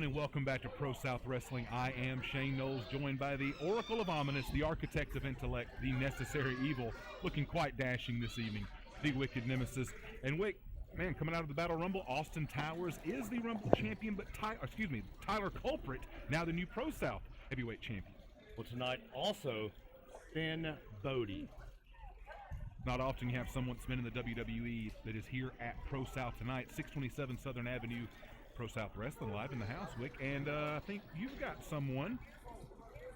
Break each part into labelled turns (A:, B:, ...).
A: everyone, and welcome back to ProSouth Wrestling. I am Shane Knowles, joined by the Oracle of Ominous, the Architect of Intellect, the Necessary Evil, looking quite dashing this evening, the Wicked Nemesis. And Wick, man, coming out of the Battle Rumble, Austin Towers is the Rumble champion, but Tyler Culprit, now the new ProSouth heavyweight champion.
B: Well, tonight also, SINN BODHI.
A: Not often you have someone spinning the WWE that is here at ProSouth tonight, 627 Southern Avenue, ProSouth Wrestling live in the house, Wick. And I think you've got someone.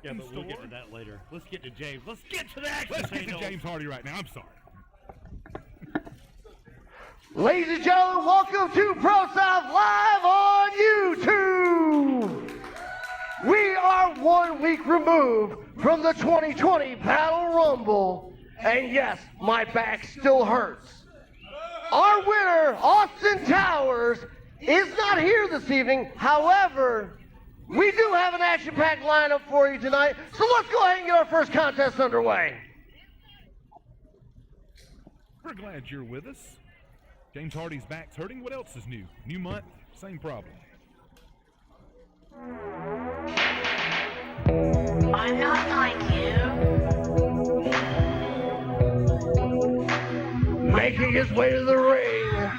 B: Yeah, but we'll get to that later. Let's get to James. Let's get to the action.
A: Let's get to James Hardy right now. I'm sorry.
C: Ladies and gentlemen, welcome to ProSouth Live on YouTube. We are 1 week removed from the 2020 Battle Rumble. And yes, my back still hurts. Our winner, Austin Towers, is not here this evening. However, we do have an action-packed lineup for you tonight. So let's go ahead and get our first contest underway.
A: We're glad you're with us. James Hardy's back's hurting. What else is new? New month, same problem.
D: I'm not like you.
C: Making his way to the ring,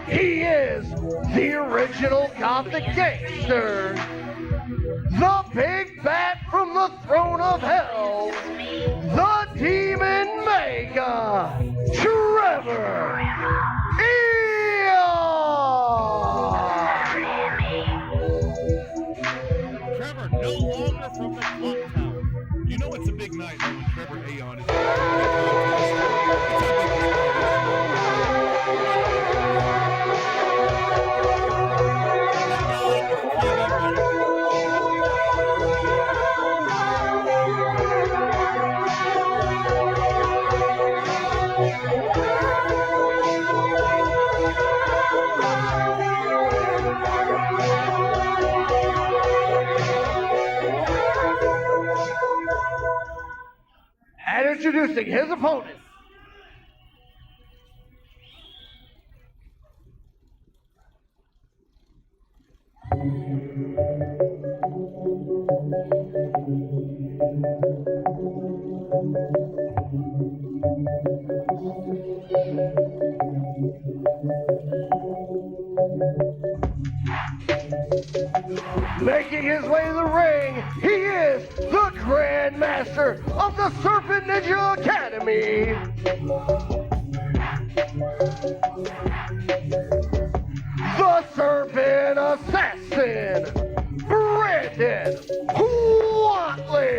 C: he is the original Gothic Gangster, the big bat from the throne of hell, the Demon Maker, Trevor
B: Trevor, no longer from the clock tower.
A: You know it's a big night though when Trevor Aeon is
C: and introducing his opponent. Making his way to the ring, he is the Grand Master of the Serpent Ninja Academy. The Serpent Assassin, Brandon Watley.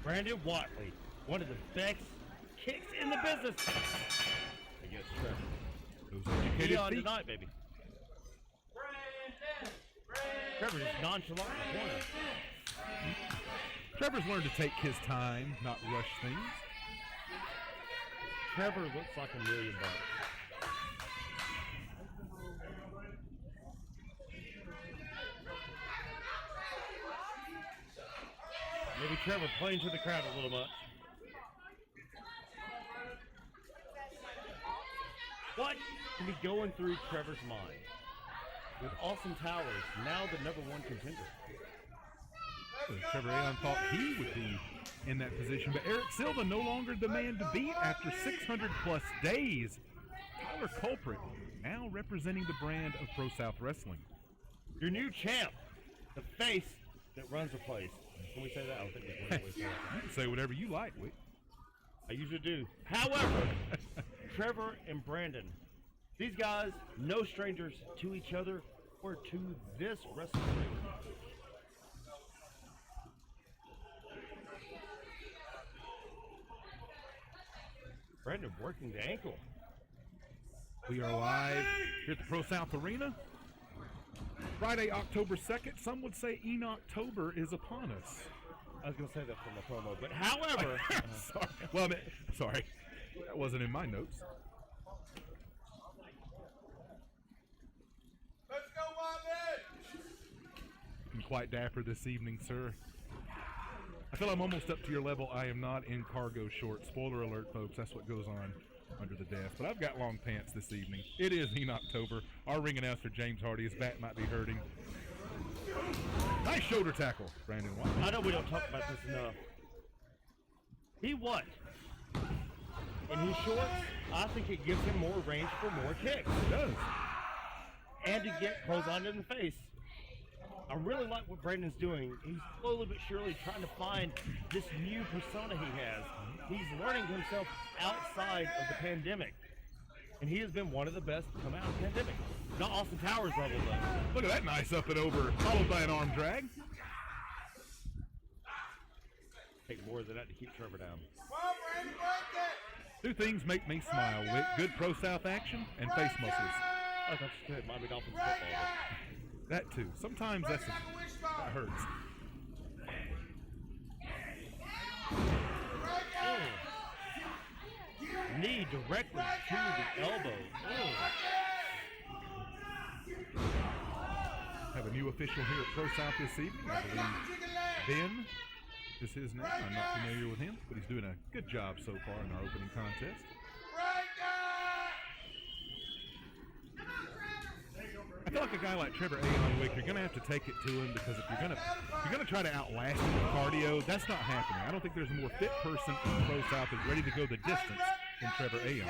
B: Brandon Watley, one of the best kicks in the business. Against Trevor.
A: those educated
B: Be on
A: feet.
B: tonight, baby. Trevor is nonchalant in the corner.
A: Trevor's learned to take his time, not rush things.
B: Trevor looks like $1 million. Maybe Trevor playing to the crowd a little much. What can be going through Trevor's mind? With Austin Towers now the #1 contender.
A: Trevor Aeon thought he would be in that position, but Eric Silva no longer the man to beat after 600 plus days. Tyler Culprit now representing the brand of ProSouth Wrestling.
B: Your new champ, the face that runs the place. Can we say that? I don't think we can always say that.
A: You can say whatever you like, Wick.
B: I usually do. However, Trevor and Brandon, these guys, no strangers to each other or to this wrestling ring. Brandon working the ankle.
A: We are live here at the ProSouth Arena. Friday, October 2nd. Some would say Enochtober is upon us.
B: I was going to say that from the promo, but however,
A: Sorry. Well, sorry. That wasn't in my notes.
E: Let's go, Boblit!
A: Looking quite dapper this evening, sir. I feel I'm almost up to your level. I am not in cargo shorts. Spoiler alert, folks. That's what goes on under the desk. But I've got long pants this evening. It is in October. Our ring announcer, James Hardy, his back might be hurting. Nice shoulder tackle, Brandon White.
B: I know we don't talk about this enough. He what? In his shorts, I think it gives him more range for more kicks.
A: It does.
B: And to get close on in the face. I really like what Brandon's doing. He's slowly but surely trying to find this new persona he has. He's learning himself outside of the pandemic. And he has been one of the best to come out of the pandemic. Not Austin Towers level, though.
A: Look at that nice up and over, followed by an arm drag.
B: Take more than that to keep Trevor down.
A: Two things make me smile, Wick. Good ProSouth action and face muscles.
B: Oh, that's good. Miami Dolphins football.
A: That too. Sometimes that hurts.
B: Knee directly to the elbow.
A: Have a new official here at ProSouth this evening. I believe Ben is his name. I'm not familiar with him, but he's doing a good job so far in our opening contest. I feel like a guy like Trevor Aon, Wick, you're going to have to take it to him, because if you're going to try to outlast him with cardio, that's not happening. I don't think there's a more fit person in ProSouth that's ready to go the distance than Trevor Aon.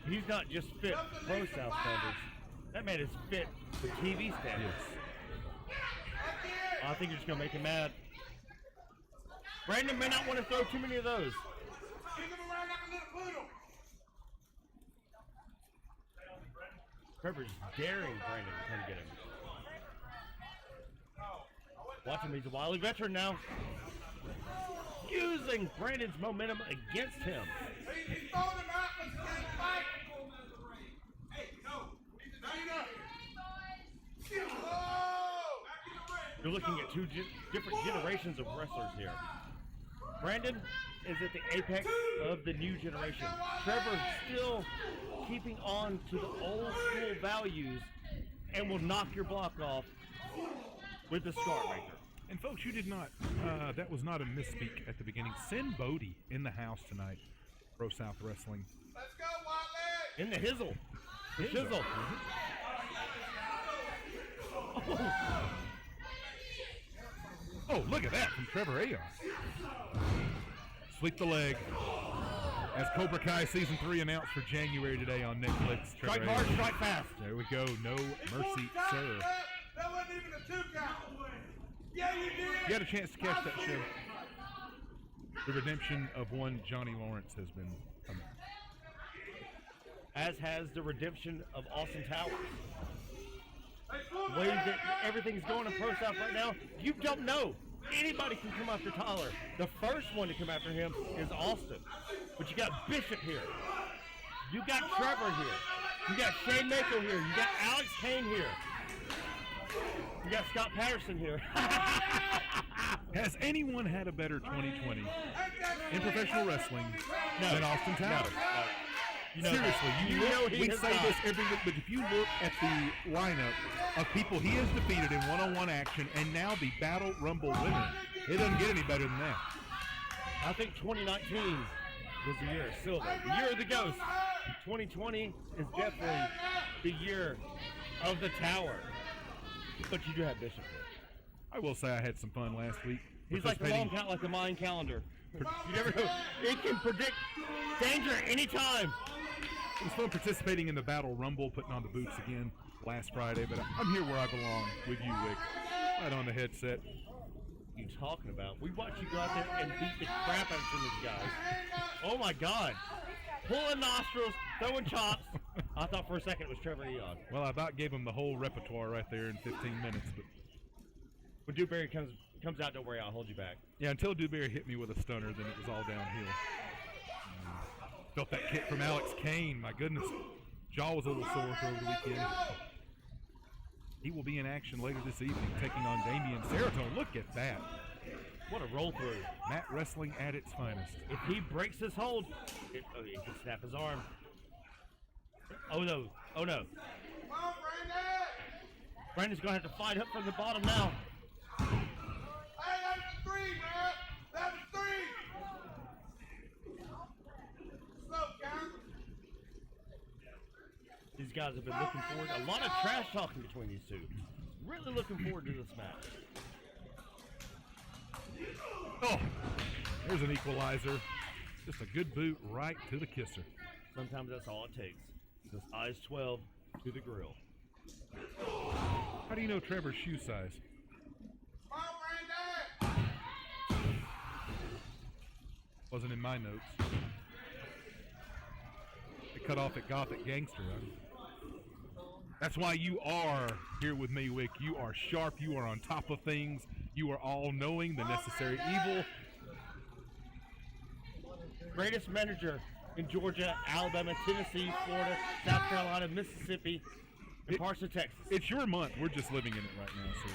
B: He's not just fit for ProSouth standards. That man is fit for TV standards.
A: Yes.
B: I think you're just going to make him mad. Brandon may not want to throw too many of those. Trevor's daring Brandon to come get him. Watch him, he's a wily veteran now. Using Brandon's momentum against him.
E: He's throwing him out, but he's getting fight. Hey, no.
B: You're looking at two different generations of wrestlers here. Brandon is at the apex of the new generation. Trevor still keeping on to the old school values and will knock your block off with the Scar Breaker.
A: And folks, you did not, that was not a misspeak at the beginning. SINN BODHI in the house tonight. ProSouth Wrestling.
E: Let's go, Boblit!
B: In the hizzle. The shizzle.
A: Oh, look at that from Trevor Aon. Sweep the leg. As Cobra Kai Season 3 announced for January today on Netflix.
B: Strike hard, strike fast.
A: There we go. No mercy, sir.
E: That wasn't even a 2 count. Yeah, you did.
A: You had a chance to catch that show. The redemption of one Johnny Lawrence has been coming.
B: As has the redemption of Austin Towers. The way that everything's going in ProSouth right now, you don't know. Anybody can come after Tyler. The first one to come after him is Austin. But you got Bishop here. You got Trevor here. You got Shane Mako here. You got Alex Kane here. You got Scott Patterson here.
A: Has anyone had a better 2020 in professional wrestling than Austin Towers?
B: You know
A: Seriously, we say
B: not.
A: this every week, but if you look at the lineup of people he has defeated in one-on-one action and now the Battle Rumble winner, it doesn't get any better than that.
B: I think 2019 was the year of Silver, the year of the Ghost. 2020 is definitely the year of the Tower. But you do have Bishop here.
A: I will say I had some fun last week.
B: He's like the long count, like the Mayan calendar. You never know. It can predict danger at any time.
A: It was fun participating in the Battle Rumble, putting on the boots again last Friday, but I'm here where I belong with you, Wick. Right on the headset.
B: What are you talking about? We watched you go out there and beat the crap out of some of these guys. Oh my God. Pulling nostrils, throwing chops. I thought for a second it was Trevor Aon.
A: Well, I about gave him the whole repertoire right there in 15 minutes, but
B: when Dewberry comes out, don't worry, I'll hold you back.
A: yeah, until Dewberry hit me with a stunner, then it was all downhill. Felt that kick from Alex Kane. My goodness, jaw was a little sore for over the weekend. He will be in action later this evening, taking on Damian Seratone. Look at that.
B: What a roll through.
A: Mat wrestling at its finest.
B: If he breaks his hold, he can snap his arm. Oh no, oh no.
E: Come on, Brandon!
B: Brandon's going to have to fight up from the bottom now.
E: Hey, that was 3, man! That was 3! Slow count.
B: These guys have been looking forward. A lot of trash talking between these two. Really looking forward to this match.
A: Oh, there's an equalizer. Just a good boot right to the kisser.
B: Sometimes that's all it takes. This eyes 12 to the grill.
A: How do you know Trevor's shoe size?
E: Come on, Brandon!
A: Wasn't in my notes. They cut off at Gothic Gangster. That's why you are here with me, Wick. You are sharp. You are on top of things. You are all knowing the necessary evil.
B: Greatest manager in Georgia, Alabama, Tennessee, Florida, South Carolina, Mississippi, and parts of Texas.
A: It's your month. We're just living in it right now. So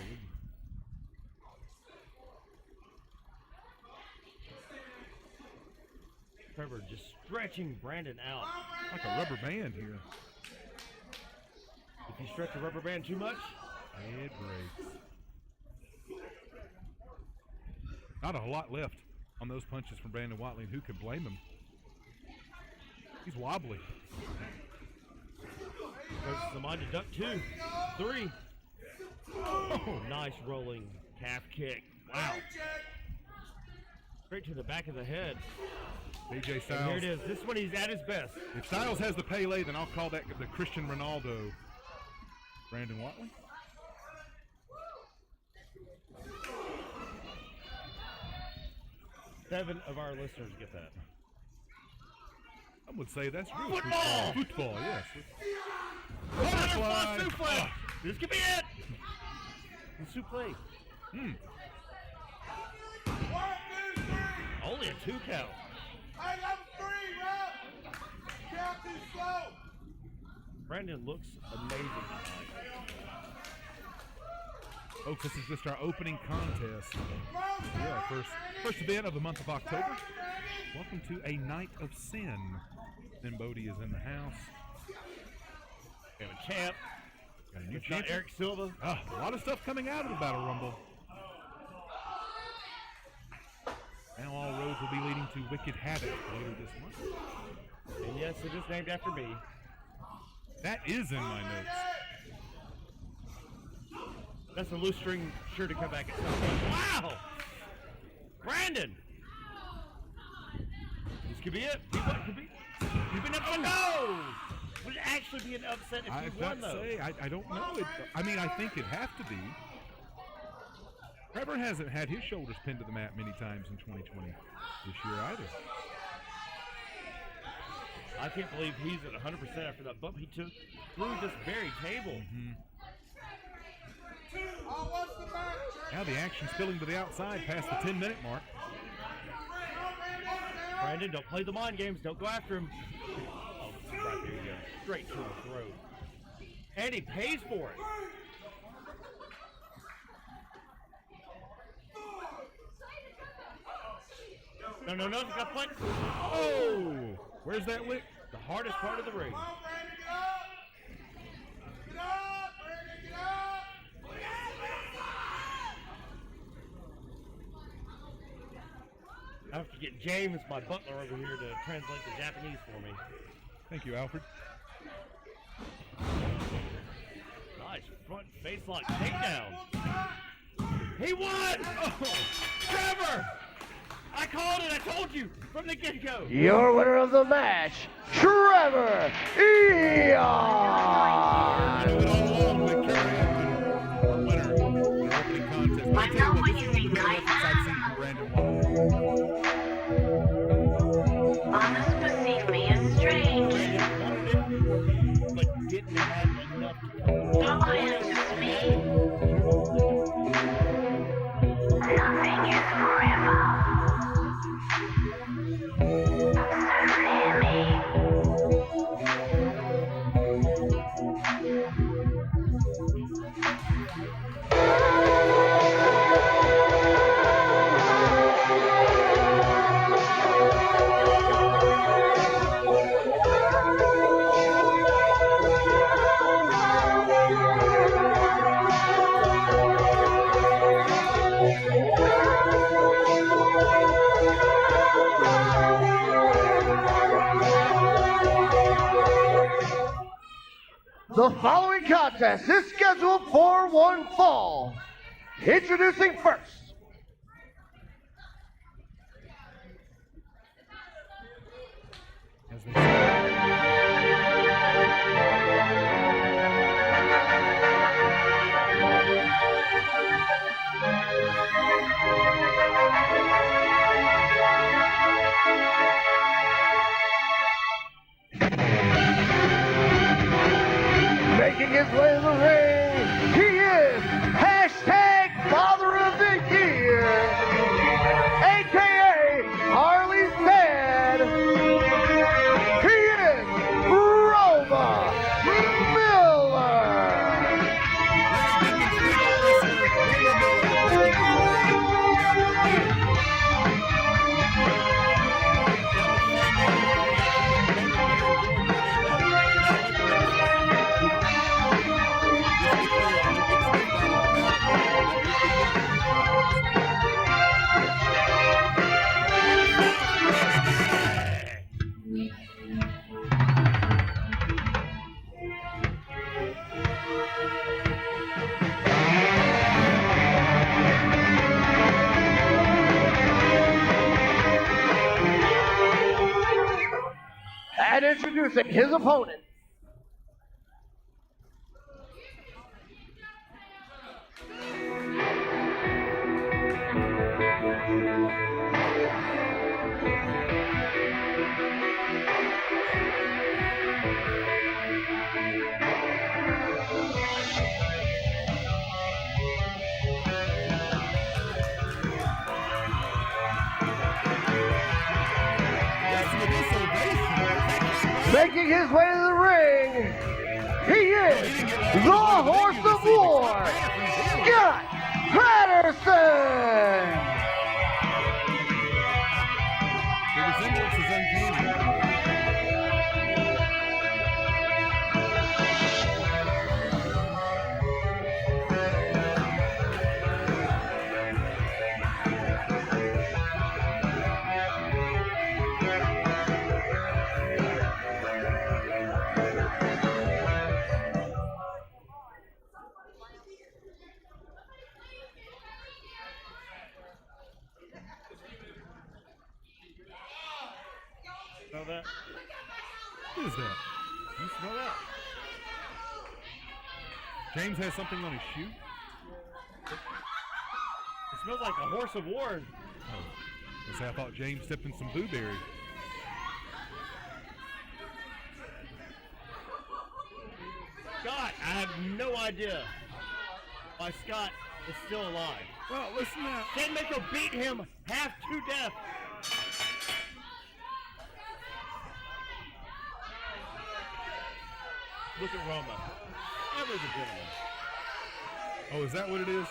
B: Trevor just stretching Brandon out.
A: like a rubber band here.
B: If you stretch a rubber band too much,
A: It breaks. Not a whole lot left on those punches from Brandon Watley, and who could blame him? He's wobbly.
B: goes to the mind to duck 2, 3. Oh, nice rolling calf kick. Wow. Straight to the back of the head.
A: AJ
B: And
A: Styles.
B: here it is. This one he's at his best.
A: If Styles has the Pele, then I'll call that the Cristiano Ronaldo. Brandon Watley.
B: Seven of our listeners get that.
A: I would say that's real
B: Football!
A: Football, yes.
B: Butterfly
A: Butterfly.
B: suplex. This could be it. The suplex. Only a 2 count.
E: Hey, that was 3, man! Count too slow!
B: Brandon looks amazing tonight.
A: Folks, this is just our opening contest. Here, our first event of the month of October. Welcome to a night of sin. Then BODHI is in the house.
B: We have a champ.
A: Got a new
B: It's not
A: champion.
B: Eric Silva.
A: A lot of stuff coming out of the Battle Rumble. Now all roads will be leading to Wicked Havoc later this month.
B: And yes, it is named after me.
A: That is in my notes.
B: That's a loose string sure to come back at some point. Wow! Brandon! This could be it. Could be an upset. No! Would it actually be an upset if
A: I
B: you
A: was
B: won,
A: about to
B: though?
A: say, I don't know. I mean, I think it'd have to be. Trevor hasn't had his shoulders pinned to the mat many times in 2020 this year either.
B: I can't believe he's at 100% after that bump he took through this very table.
E: Oh, what's the match?
A: Now the action spilling to the outside past the 10-minute mark.
B: Brandon, don't play the mind games. Don't go after him. Oh, right there you go. Straight to the throat. And he pays for it. No, he's got flex.
A: Oh! Where's that Wick?
B: The hardest part of the ring.
E: Come on, Brandon, get up! Get up, Brandon, get up!
B: I have to get James, my butler, over here to translate the Japanese for me.
A: Thank you, Alfred.
B: Nice front face lock takedown. He won! Oh, Trevor! I called it. I told you from the get-go.
C: Your winner of the match, Trevor Eon.
A: Moving on along with Carrie Hampton, our winner of the opening contest.
D: I know what you
A: This is
D: think
A: the
D: I
A: best I've seen from Brandon Watley.
D: Others perceive me as strange.
B: But didn't have enough to come.
D: Nobody listens to me. Nothing is forever. So hear me.
C: The following contest is scheduled for one fall. Introducing first,
A: As they
C: making his way to the ring, he is hashtag Father of the Year, aka Harley's Dad. He is Roma Miller. And introducing his opponent, making his way to the ring, he is the Horse of War, Scott Patterson.
A: The resemblance is uncanny.
B: Smell that?
A: What is that?
B: You smell that?
A: James has something on his shoe?
B: It smells like a Horse of War.
A: I thought James stepped in some blueberry.
B: Scott, I have no idea why Scott is still alive.
A: Well, listen now.
B: Kingmaker beat him half to death. Look at Roma. Ever the gentleman.
A: Oh, is that what it is?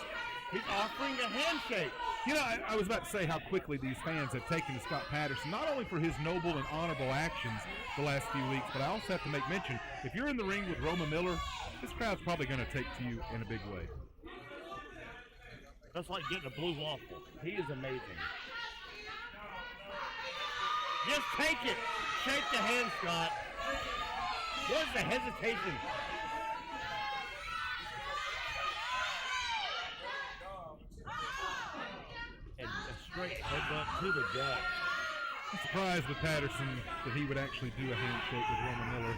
B: He's offering a handshake.
A: You know, I was about to say how quickly these fans have taken to Scott Patterson, not only for his noble and honorable actions the last few weeks, but I also have to make mention, if you're in the ring with Roma Miller, this crowd's probably going to take to you in a big way.
B: That's like getting a blue waffle. He is amazing. Just take it. Shake the hand, Scott. What's the hesitation? And a straight headbutt to the gut.
A: I'm surprised with Patterson that he would actually do a handshake with Roma Miller.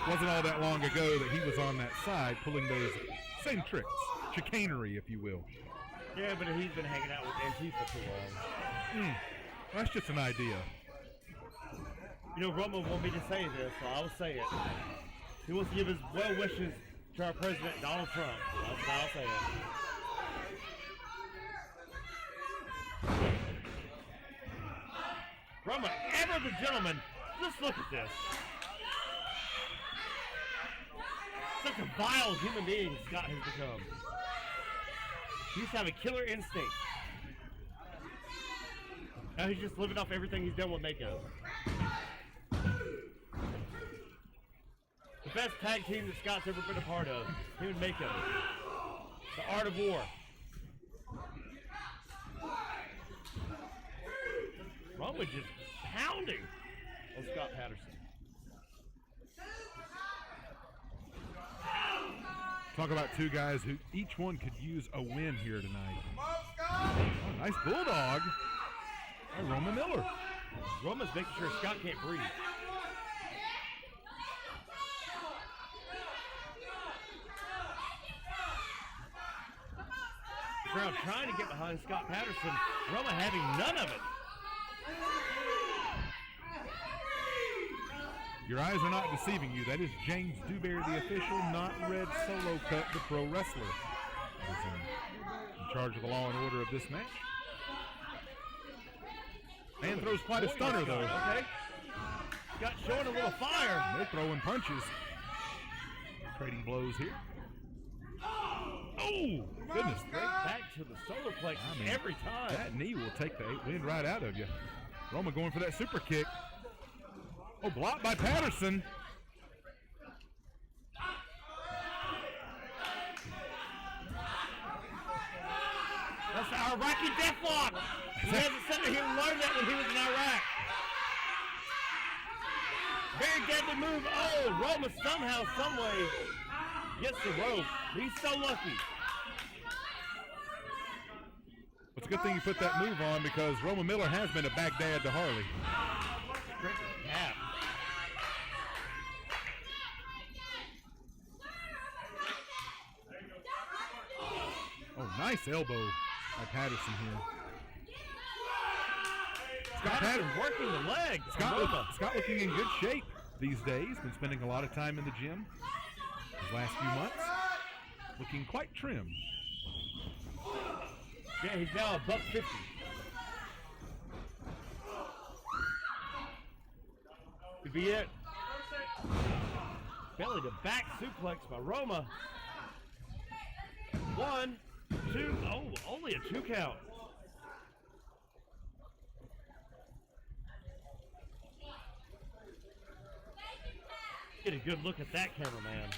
A: Wasn't all that long ago that he was on that side pulling those same tricks, chicanery, if you will.
B: Yeah, but he's been hanging out with Antifa too long.
A: Well, that's just an idea.
B: You know, Roma wanted me to say this, so I'll say it. He wants to give his well wishes to our president, Donald Trump. That's how I'll say it. Roma, ever the gentleman, just look at this. Such a vile human being Scott has become. He used to have a killer instinct. Now he's just living off everything he's done with Mako. The best tag team that Scott's ever been a part of. Him and Mako. The Art of War. Roma just pounding on Scott Patterson.
A: Talk about two guys who each one could use a win here tonight.
E: Come on, Scott.
A: Oh, nice bulldog by Roman Miller.
B: Roman's making sure Scott can't breathe. Crowd trying to get behind Scott Patterson. Roma having none of it.
A: Your eyes are not deceiving you. That is James Dewberry, the official, not red solo cut, the pro wrestler. Is in charge of the law and order of this match. Man throws quite a stunner, though.
B: Okay. Scott showing a little fire.
A: They're throwing punches. Trading blows here. Oh, goodness.
B: Back to the solar plex every time.
A: That knee will take the wind right out of you. Roma going for that super kick. Oh, blocked by Patterson.
B: That's the Iraqi deathlock. He hasn't said that he learned that when he was in Iraq. Very deadly move. Oh, Roma somehow, someway gets the rope. He's so lucky.
A: It's a good thing you put that move on because Roman Miller has been a Baghdad to Harley.
B: Straight to the calf.
A: Oh, nice elbow by Patterson here. Scott
B: Patterson working the leg.
A: Scott looking in good shape these days. Been spending a lot of time in the gym these last few months. Looking quite trim.
B: Yeah, he's now $150. Could be it. Belly to back suplex by Roma. 1, 2. Oh, only a 2 count. Get a good look at that cameraman.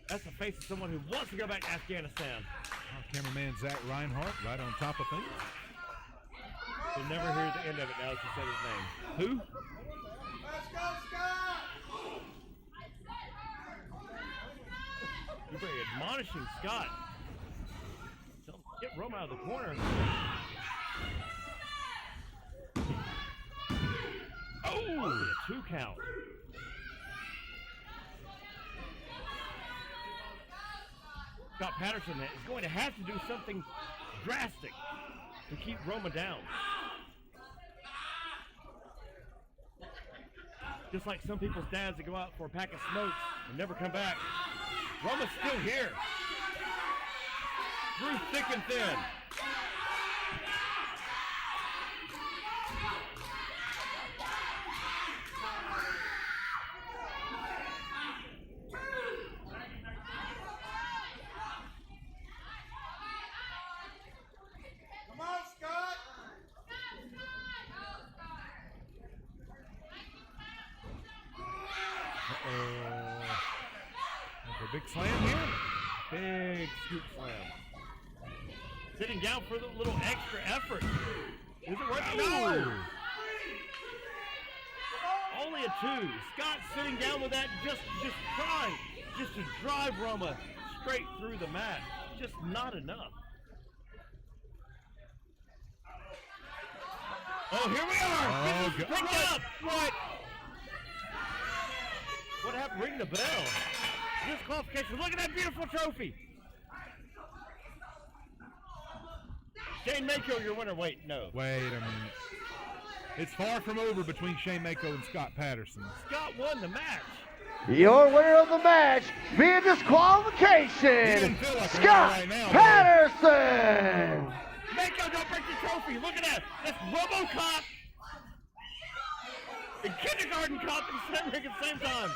B: That's the face of someone who wants to go back to Afghanistan.
A: Our cameraman Zach Reinhardt right on top of things.
B: You'll never hear the end of it now that you said his name.
A: Who?
E: Let's go, Scott.
B: You're very admonishing Scott. Don't get Roma out of the corner. Oh, a 2 count. Scott Patterson is going to have to do something drastic to keep Roma down. Just like some people's dads that go out for a pack of smokes and never come back. Roma's still here. Through thick and thin.
E: Come on, Scott.
A: A big slam here.
B: Big scoop slam. Sitting down for the little extra effort. Is it working? No! Only a 2. Scott sitting down with that, just trying just to drive Roma straight through the mat. Just not enough. Oh, here we are!
A: Oh,
B: This is picked up! What happened? Ring the bell. Disqualification. Look at that beautiful trophy. Shane Mako, your winner. Wait, no.
A: Wait a minute. It's far from over between Shane Mako and Scott Patterson.
B: Scott won the match.
C: Your winner of the match via disqualification,
A: feel like a winner
C: Scott
A: right now,
C: Patterson.
B: Mako, don't break the trophy. Look at that. That's RoboCop and Kindergarten Cop in the same ring at the same time.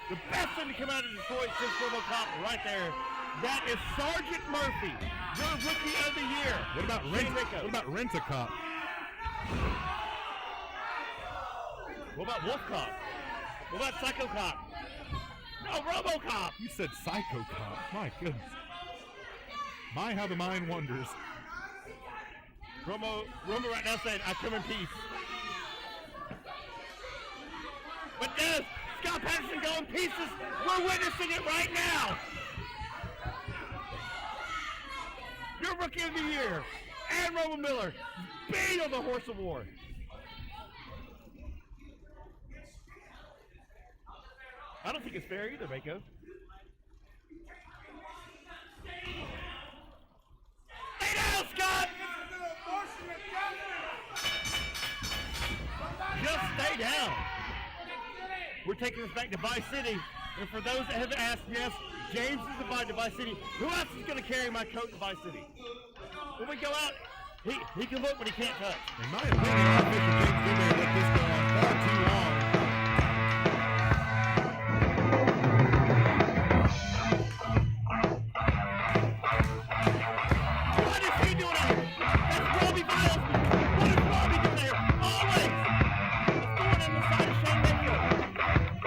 B: The best thing to come out of Detroit since RoboCop right there. That is Sergeant Murphy, your rookie of the year.
A: What about Rent-A-Cop?
B: What about Wolf Cop? What about Psycho Cop? No, RoboCop.
A: You said Psycho Cop. My goodness. My, how the mind wanders.
B: Roma right now saying, I come in peace. But does Scott Patterson go in pieces. We're witnessing it right now. Your Rookie of the Year and Roman Miller being on the Horse of War. I don't think it's fair either, Mako. Lay down, Scott! Just stay down. We're taking this back to Vice City. And for those that have asked, yes, James is invited to Vice City. Who else is going to carry my coat to Vice City? When we go out, he can look, but he can't touch.
A: In my opinion, Official James Dewberry let this go on far too long.
B: What is he doing out here? That's Robbie Biles. What is Robbie doing here? Always. It's going in the side of Shane Mako.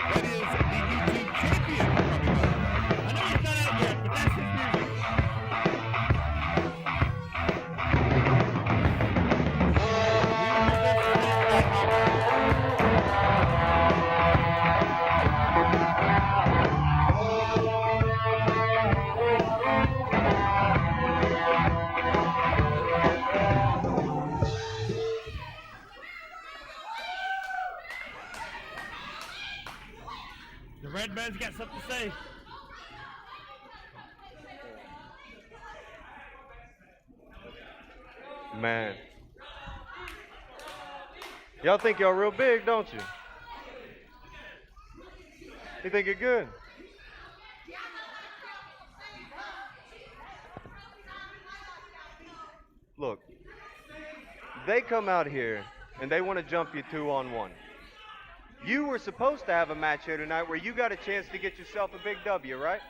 A: That is the YouTube champion, Robbie Biles.
B: I know he's not out yet, but that's his music. The red man's got something to say.
C: Man. Y'all think y'all real big, don't you? You think you're good? Look, they come out here and they want to jump you 2-on-1. You were supposed to have a match here tonight where you got a chance to get yourself a big W, right?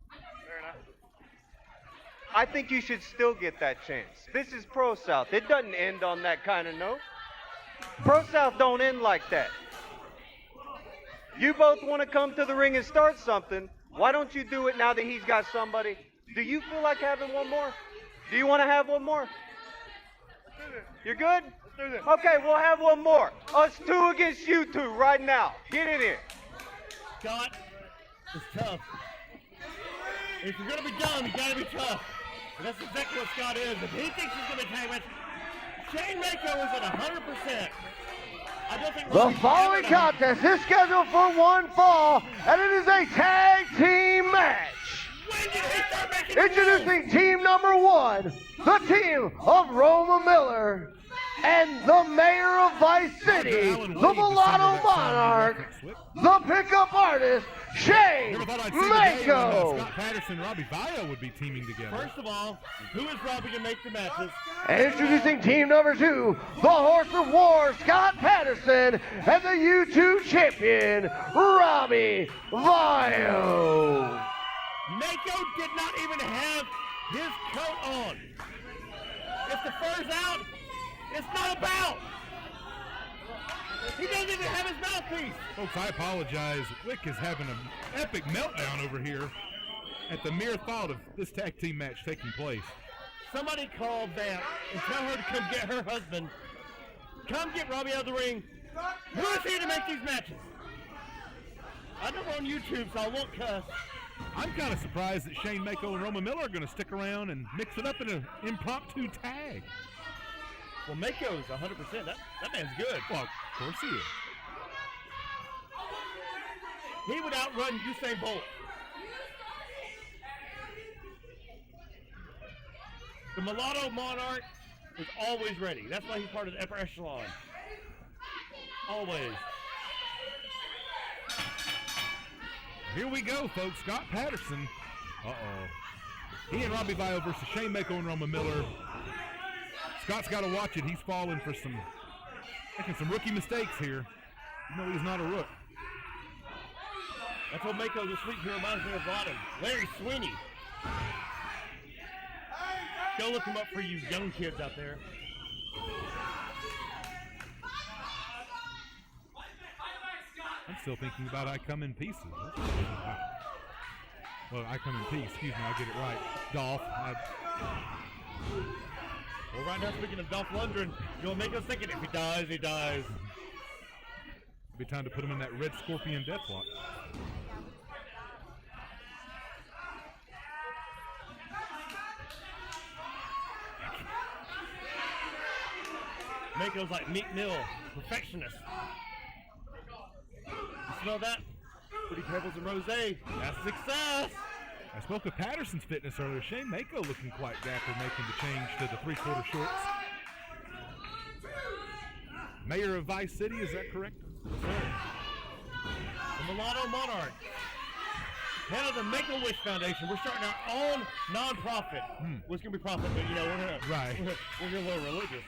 B: Fair enough.
C: I think you should still get that chance. This is ProSouth. It doesn't end on that kind of note. ProSouth don't end like that. You both want to come to the ring and start something. Why don't you do it now that he's got somebody? Do you feel like having one more? Do you want to have one more? You're good? Okay, we'll have one more. Us two against you two right now. Get in here.
B: Scott is tough. If you're going to be dumb, you got to be tough. And that's exactly what Scott is. If he thinks he's going to be tag match, Shane Mako is at 100%. I don't think
C: The following contest is scheduled for one fall, and it is a tag team match.
B: When did he start making the
C: Introducing team number one, the team of Roma Miller and the mayor of Vice City, the mulatto monarch, the pickup artist, Shane
A: Never thought I'd see the day when,
C: Mako.
A: Scott Patterson and Robbie Vio would be teaming together.
B: First of all, who is Robbie to make the matches?
C: And introducing team number two, the Horse of War, Scott Patterson, and the YouTube champion, Robbie Vio.
B: Mako did not even have his coat on. If the fur's out, it's not about. He doesn't even have his mouthpiece.
A: Folks, I apologize. Wick is having an epic meltdown over here at the mere thought of this tag team match taking place.
B: Somebody call Vamp and tell her to come get her husband. Come get Robbie out of the ring. Who is here to make these matches? I know we're on YouTube, so I won't cuss.
A: I'm kind of surprised that Shane Mako and Roma Miller are going to stick around and mix it up in an impromptu tag.
B: Well, Mako's 100%. That man's good.
A: Well, of course he is.
B: He would outrun Usain Bolt. The mulatto monarch is always ready. That's why he's part of the upper echelon. Always.
A: Here we go, folks. Scott Patterson. Uh-oh. He and Robbie Vio versus Shane Mako and Roma Miller. Scott's got to watch it. He's falling for making some rookie mistakes here. No, he's not a rook.
B: That's what Mako this week. He reminds me of a lot of Larry Sweeney. Go look him up for you young kids out there.
A: I'm still thinking about I Come in Pieces. Well, I Come in Peace. Excuse me, I'll get it right. Dolph.
B: Well, right now, speaking of Dolph Lundgren, you'll make us thinking if he dies, he dies.
A: Be time to put him in that red scorpion deathlock.
B: Mako's like Meek Mill, perfectionist. You smell that? Pretty Pebbles and Rose. That's success.
A: I spoke of Patterson's fitness earlier. Shane Mako looking quite dapper, making the change to the 3/4 shorts. Mayor of Vice City, is that correct?
B: The Mulatto Monarch. Head of the Make-A-Wish Foundation. We're starting our own non-profit. Well, it's going to be profit, but you know,
A: Right.
B: we're a little religious.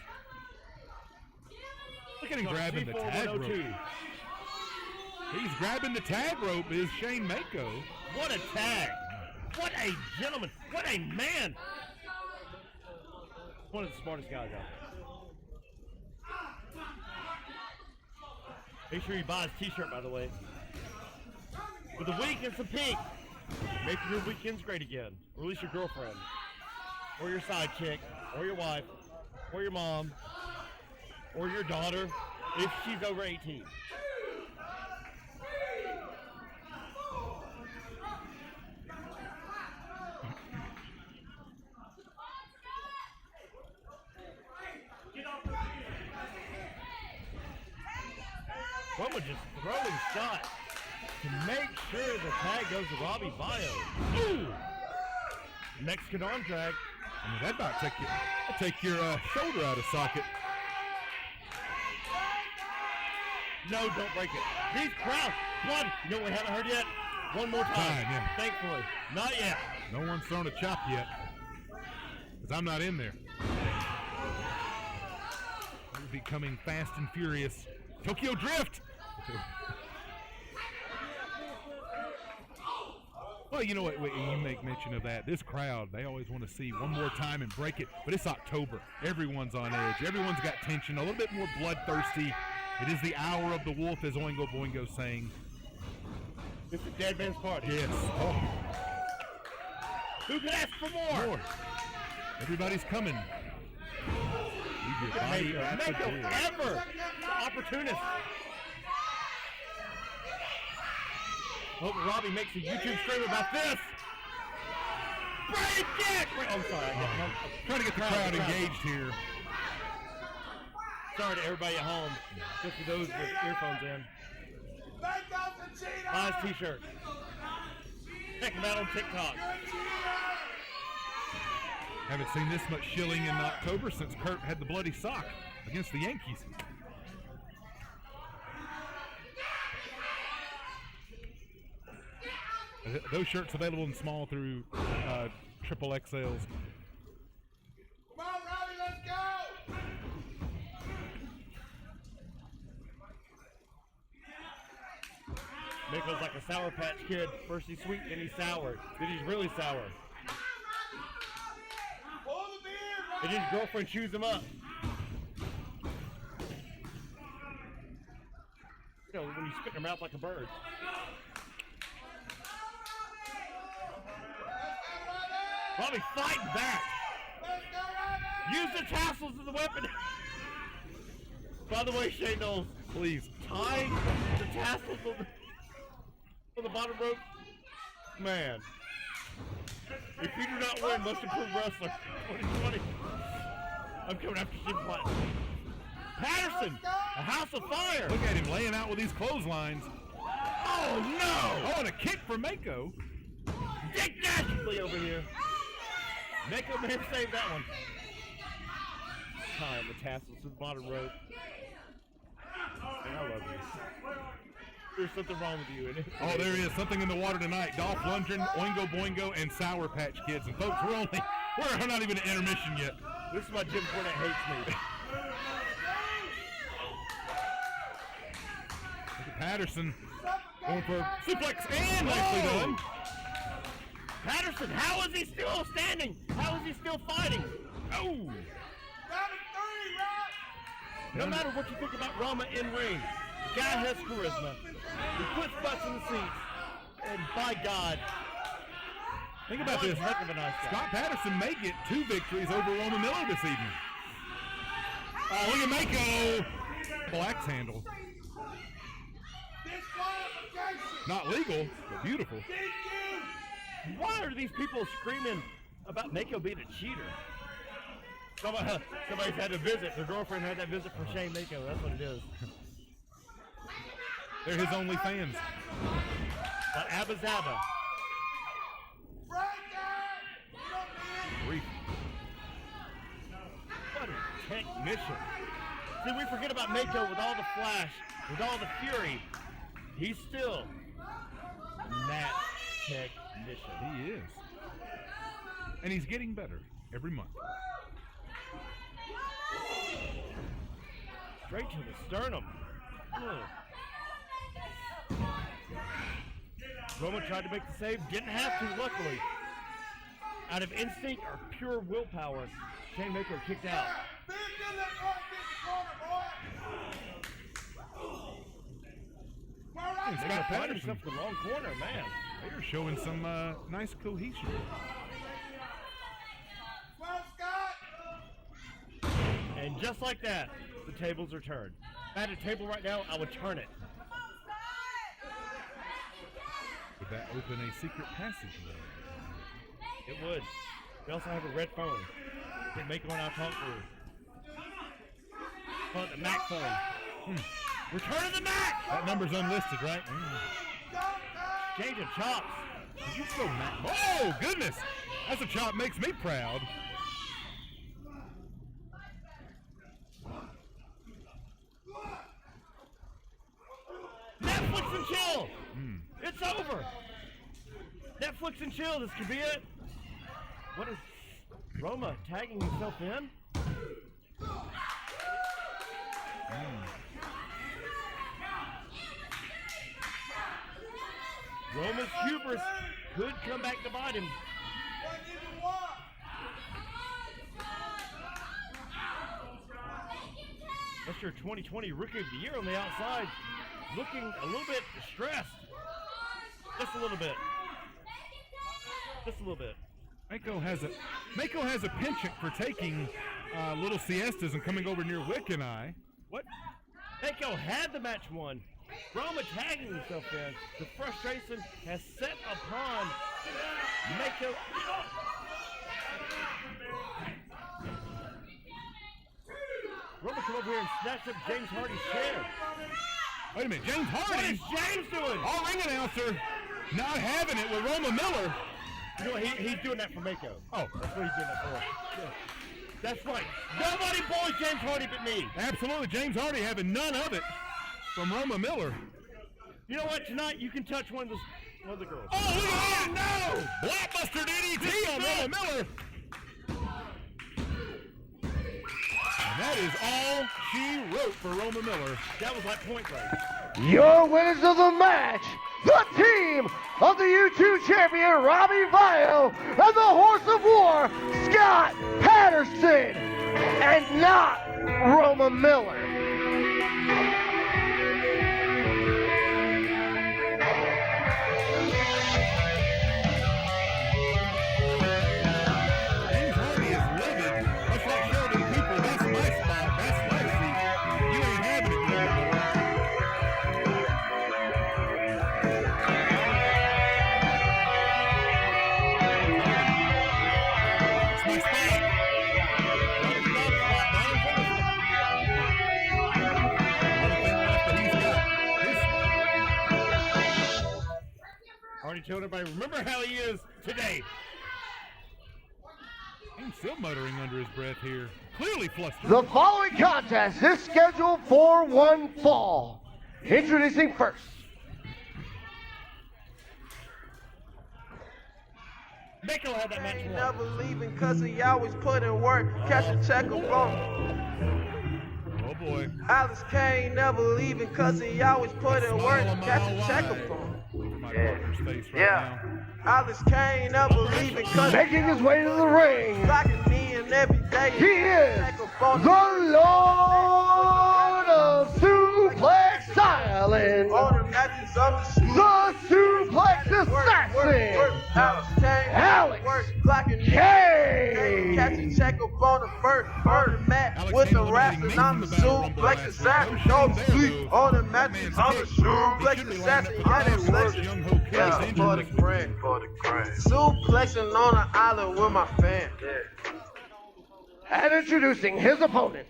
A: Look at him grabbing the tag rope.
B: 102.
A: He's grabbing the tag rope, is Shane Mako.
B: What a tag. What a gentleman. What a man. One of the smartest guys out there. Make sure you buy his t-shirt, by the way. With a wink and some pink. Making your weekends great again. Or at least your girlfriend. Or your side chick. Or your wife. Or your mom. Or your daughter. If she's over 18. Someone just throwing shots to make sure the tag goes to Robbie Bio. Ooh! Mexican arm drag.
A: I mean, that about take your shoulder out of socket.
B: No, don't break it. These crowds, blood. You know what we haven't heard yet? One more time.
A: Yeah.
B: Thankfully. Not yet.
A: No one's thrown a chop yet. Because I'm not in there. We're becoming fast and furious. Tokyo Drift! Well, you know what, you make mention of that. This crowd, they always want to see one more time and break it, but it's October. Everyone's on edge. Everyone's got tension, a little bit more bloodthirsty. It is the hour of the wolf, as Oingo Boingo sang.
B: It's a dead man's party.
A: Yes. Oh.
B: Who can ask for more?
A: Everybody's coming. Leave your body at the
B: Mako
A: door.
B: ever. Opportunist. Hope Robbie makes a YouTube stream about this. Break it! I'm sorry. I'm
A: Trying to get the crowd engaged here.
B: Sorry to everybody at home. Just for those with earphones in. Buy his t-shirt. Check him out on TikTok.
A: Haven't seen this much shilling in October since Kurt had the bloody sock against the Yankees. Those shirts available in small through triple XLs.
E: Come on, Robbie, let's go!
B: Mako's like a Sour Patch Kid. First he's sweet, then he's sour. Then he's really sour.
E: Pull the beard,
B: And his girlfriend chews him up. You know, when you spit in your mouth like a bird. Robbie fighting back. Use the tassels as a weapon. By the way, Shane Knowles,
A: Please.
B: tie the tassels on the bottom rope. Man. If you do not win, Most Improved Wrestler 2020. I'm coming after Jim Platt. Patterson, a house of fire.
A: Look at him laying out with these clotheslines.
B: Oh no!
A: Oh, and a kick for Mako.
B: Dick Dastardly over here. Mako may have saved that one. Time the tassels to the bottom rope. Man, I love you. There's something wrong with you, isn't it?
A: Oh, there is something in the water tonight. Dolph Lundgren, Oingo Boingo, and Sour Patch Kids. And folks, we're not even at intermission yet.
B: This is why Jim Cornette hates me.
A: Look at Patterson going for suplex and nicely done.
B: Patterson, how is he still standing? How is he still fighting? Oh!
E: Robbie 3, Rob!
B: No matter what you think about Rama in ring, the guy has charisma. He puts butts in the seats. And by God,
A: Think about
B: one
A: this.
B: heck of a nice guy.
A: Scott Patterson may get 2 victories over Roman Miller this evening. Look at Mako. Black's handle. Not legal, but beautiful.
B: Why are these people screaming about Mako being a cheater? Somebody's had a visit. Their girlfriend had that visit for Shane Mako. That's what it is.
A: They're his only fans.
B: But Abba Zabba.
A: Brief.
B: What a technician. See, we forget about Mako with all the flash, with all the fury. He's still that technician.
A: He is. And he's getting better every month.
B: Straight to the sternum. Ugh. Roman tried to make the save, didn't have to, luckily. Out of instinct or pure willpower, Shane Mako kicked out.
A: Scott
B: Mako found
A: Patterson.
B: himself in the wrong corner, man.
A: They are showing some nice cohesion.
B: And just like that, the tables are turned. If I had a table right now, I would turn it.
A: Would that open a secret passageway?
B: It would. We also have a red phone that Mako and I talk through. Call it the Mac phone. Return of the Mac!
A: That number's unlisted, right?
B: Change of chops.
A: Did you throw Mac? Oh, goodness! That's a chop makes me proud.
B: Netflix and chill! It's over! Netflix and chill, this could be it. What is Roma tagging himself in? Roma's hubris could come back to bite him. That's your 2020 Rookie of the Year on the outside. Looking a little bit distressed. Just a little bit. Just a little bit.
A: Mako has a penchant for taking little siestas and coming over near Wick and I.
B: What? Mako had the match won. Roma tagging himself in. The frustration has set upon Mako. Roma come over here and snatch up James Hardy's chair.
A: Wait a minute, James
B: What
A: Hardy,
B: is James doing?
A: our ring announcer, not having it with Roma Miller.
B: You know what? He's doing that for Mako.
A: Oh,
B: That's what he's doing that for. Yeah. That's right. Nobody boys James Hardy but me.
A: absolutely, James Hardy having none of it from Roma Miller.
B: You know what? Tonight you can touch one of the girls.
A: Oh, look at that! No! Blockbuster DDT on Roma Miller. And that is all she wrote for Roma Miller.
B: That was like point break.
C: Your winners of the match, the team of the U2 champion Robbie Vio and the Horse of War, Scott Patterson, and not Roma Miller.
A: James Hardy is livid. Much like Sheldon Cooper, that's my spot. That's my seat. You ain't having it, Roma Miller. It's my spot.
B: Hardy told everybody, remember how he is today.
A: He's still muttering under his breath here. Clearly flustered.
C: The following contest is scheduled for one fall. Introducing first,
B: Mako had that match won.
F: Never leaving cause he always put in work. Catch a check of
A: Oh boy.
F: Alice Kane never leaving cause he always put in work. Catch a check of
A: Look at my partner's face right
F: Yeah.
A: now.
F: Alice Kane never leaving cause
C: making his way to the ring,
F: locking me in every day.
C: he is the Lord of Suplex Island,
F: All the matches of the street.
C: the Suplex Assassin,
F: Alice Kane
C: Alex
F: work, locking me
C: Kane.
F: assassin. Check up on the bird mat
A: Alex
F: with
A: Kane
F: the
A: eliminating
F: rastas.
A: Nathan
F: I'm
A: in
F: the
A: the Battle Rumble
F: suplex
A: last week.
F: assassin.
A: No
F: Don't
A: shame there,
F: sleep
A: though.
F: on the
A: That
F: matches.
A: man's
F: I'm the
A: kick.
F: suplex
A: He should be lining
F: assassin.
A: up for
F: Yeah,
A: the
F: they
A: fireworks.
F: selection.
A: Young Ho Kid
F: Yeah,
A: is injured
F: for the
A: this week.
F: grand. Suplexing on the island with my fam.
C: And introducing his opponent.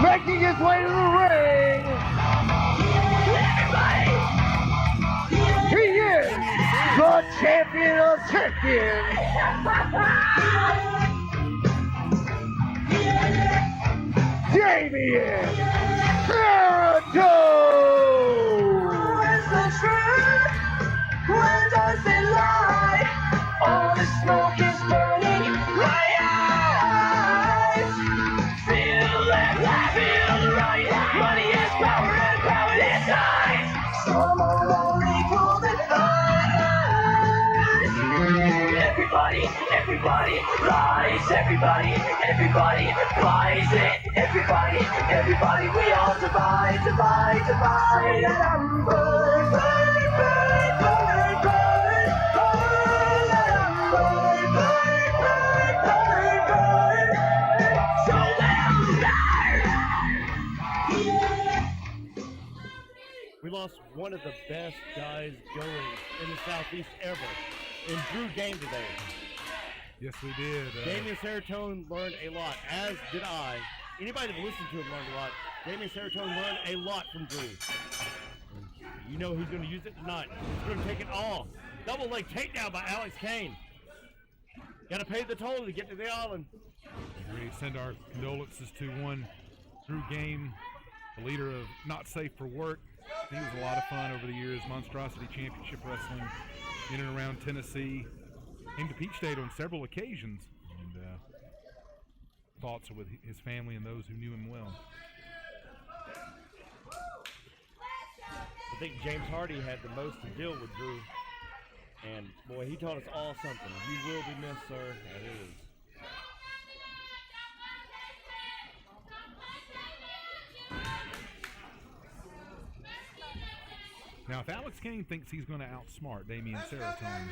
C: Making his way to the ring. He is the champion of champions. Damien Serrato.
G: Where's the truth? Where does it lie? All the smoke is burning my eyes. Feel it, feel the right. Money is power and power is nice. Someone only pulled it Everybody lies. Everybody buys it. Everybody, we all divide. And I'm burn. So
B: We lost one of the best guys going in the Southeast ever in Drew Game today.
A: Yes, we did.
B: Damien Serratone learned a lot, as did I. Anybody that listened to him learned a lot. Damien Serratone learned a lot from Drew. You know he's going to use it tonight. He's going to take it all. Double leg takedown by Alex Kane. Got to pay the toll to get to the island.
A: We send our condolences to one Drew Game, the leader of Not Safe for Work. He was a lot of fun over the years. Monstrosity Championship Wrestling in and around Tennessee. Came to Peach State on several occasions. And thoughts are with his family and those who knew him well.
B: I think James Hardy had the most to deal with Drew. And boy, he taught us all something. You will be missed, sir. That is.
A: Now, if Alex Kane thinks he's going to outsmart Damien Serratone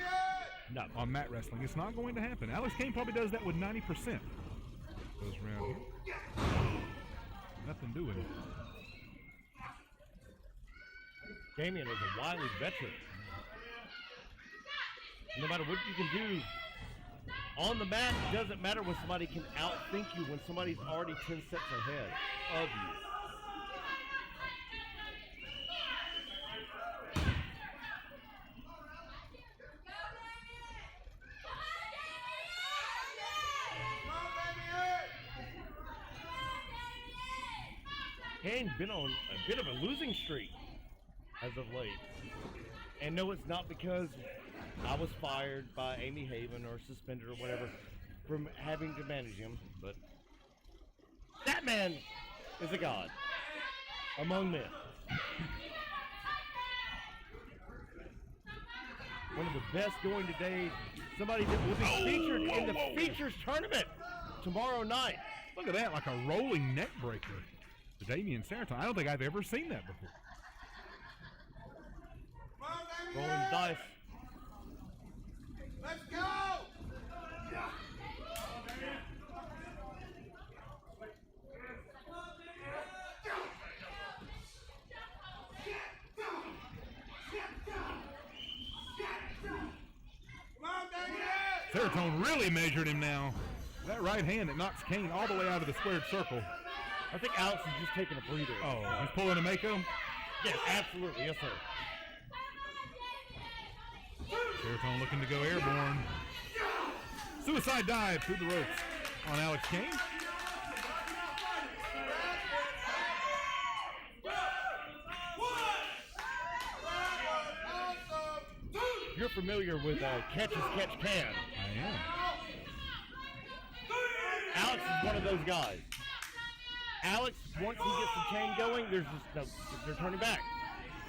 A: on mat wrestling, it's not going to happen. Alex Kane probably does that with 90%. Goes around here. Nothing doing.
B: Damien is a wily veteran. No matter what you can do on the mat, it doesn't matter when somebody can outthink you when somebody's already 10 steps ahead of you. Kane's been on a bit of a losing streak as of late. And no, it's not because I was fired by Amy Haven or suspended or whatever from having to manage him, but that man is a god among men. One of the best going today. Somebody that will be featured in the features tournament tomorrow night.
A: Look at that, like a rolling neck breaker to Damien Serratone. I don't think I've ever seen that before.
B: Rolling the dice.
E: Let's go!
A: Serratone really measured him now. That right hand that knocks Kane all the way out of the squared circle.
B: I think Alex is just taking a breather.
A: Oh, he's pulling a Mako?
B: Yes, absolutely. Yes, sir.
A: Serratone looking to go airborne. Suicide dive through the ropes on Alex Kane.
B: You're familiar with catch as catch can.
A: I am.
B: Alex is one of those guys. Alex, once he gets the chain going, there's just they're turning back.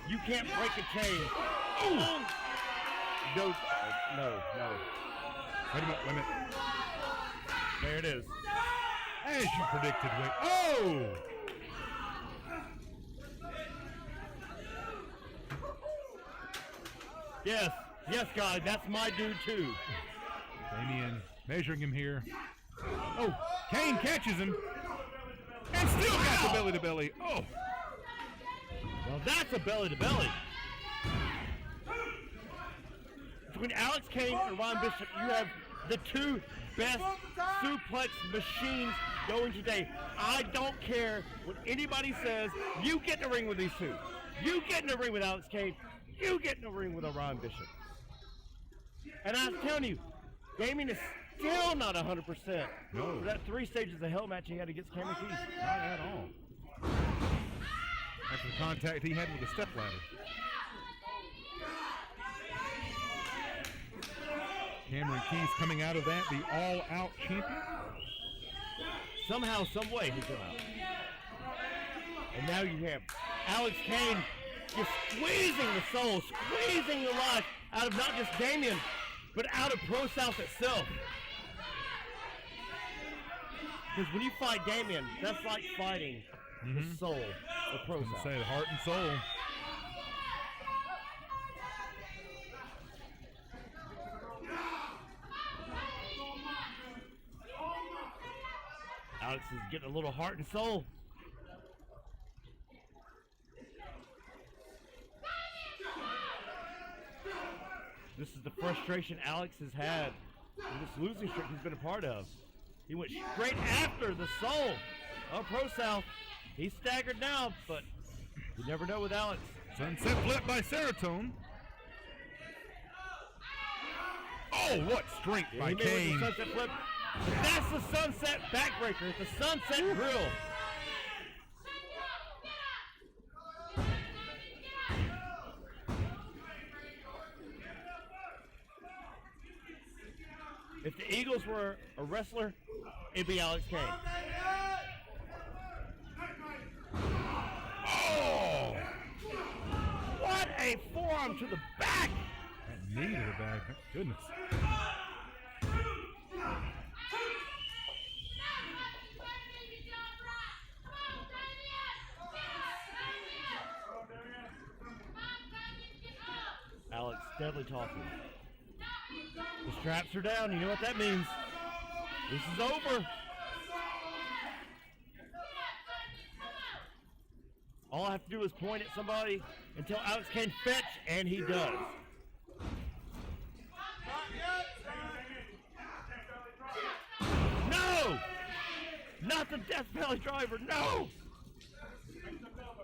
B: You can't break a chain. Ooh. No.
A: Wait a minute.
B: There it is.
A: As you predicted, Wick. Oh!
B: Yes, guys, that's my dude too.
A: Damien measuring him here. Oh, Kane catches him. And still got the belly to belly. Oh.
B: Well, that's a belly to belly. Between Alex Kane and Ron Bishop, you have the two best suplex machines going today. I don't care what anybody says. You get in the ring with these two. You get in the ring with Alex Kane. You get in the ring with a Ron Bishop. And I'm telling you, Damien is still not 100%.
A: No.
B: For that 3 stages of hell match he had against Cameron Keys.
A: Not at all. After the contact he had with the stepladder. Cameron Keys coming out of that, the all-out champion.
B: Somehow, some way he come out. And now you have Alex Kane just squeezing the soul, squeezing the life out of not just Damien, but out of ProSouth itself. Because when you fight Damien, that's like fighting the soul of ProSouth.
A: Say the heart and soul.
B: Alex is getting a little heart and soul. This is the frustration Alex has had in this losing streak he's been a part of. He went straight after the soul of ProSouth. He's staggered now, but you never know with Alex.
A: Sunset flip by Serotonin. Oh, what strength by
B: He made it with
A: Kane.
B: the sunset flip. That's the sunset backbreaker. It's the sunset grill. If the Eagles were a wrestler, it'd be Alex Kane.
A: Oh!
B: What a forearm to the back!
A: That knee to the back. Goodness.
B: Alex steadily talking. The straps are down. You know what that means. This is over. All I have to do is point at somebody and tell Alex Kane fetch, and he does. No! Not the Death Valley driver, no!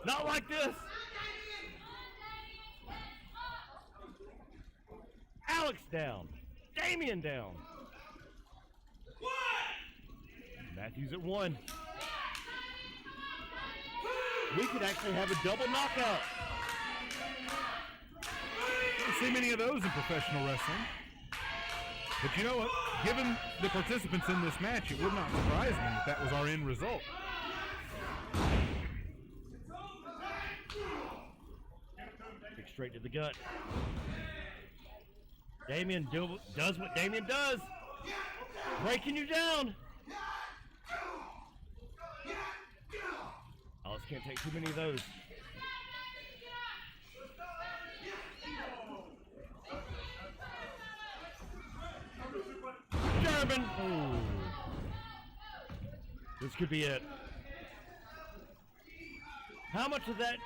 B: Not like this! Alex down. Damien down. Matthews at 1. We could actually have a double knockout.
A: Don't see many of those in professional wrestling. But you know what? Given the participants in this match, it would not surprise me if that was our end result.
B: Kick straight to the gut. Damien does what Damien does. Breaking you down. Alex can't take too many of those. German. Oh. This could be it. How much of that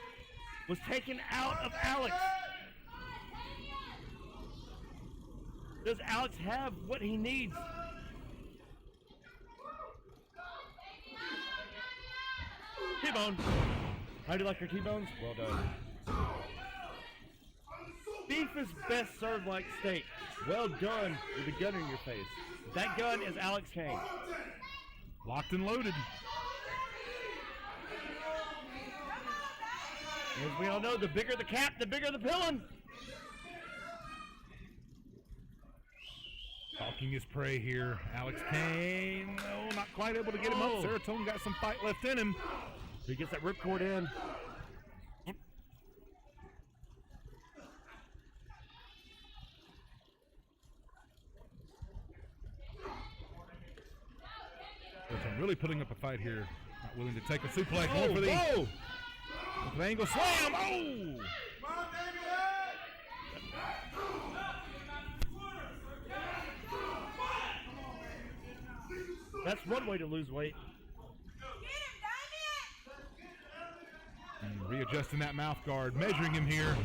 B: was taken out of Alex? Does Alex have what he needs? T-bone. How do you like your T-bones? Well done. Beef is best served like steak. Well done with a gun in your face. That gun is Alex Kane.
A: Locked and loaded.
B: As we all know, the bigger the cap, the bigger the pillin'.
A: Talking his prey here. Alex Kane, no, not quite able to get him up. Serotonin got some fight left in him.
B: He gets that ripcord in.
A: Really putting up a fight here. Not willing to take a suplex. Going for the angle slam. Oh!
B: That's one way to lose weight.
A: And readjusting that mouth guard, measuring him here.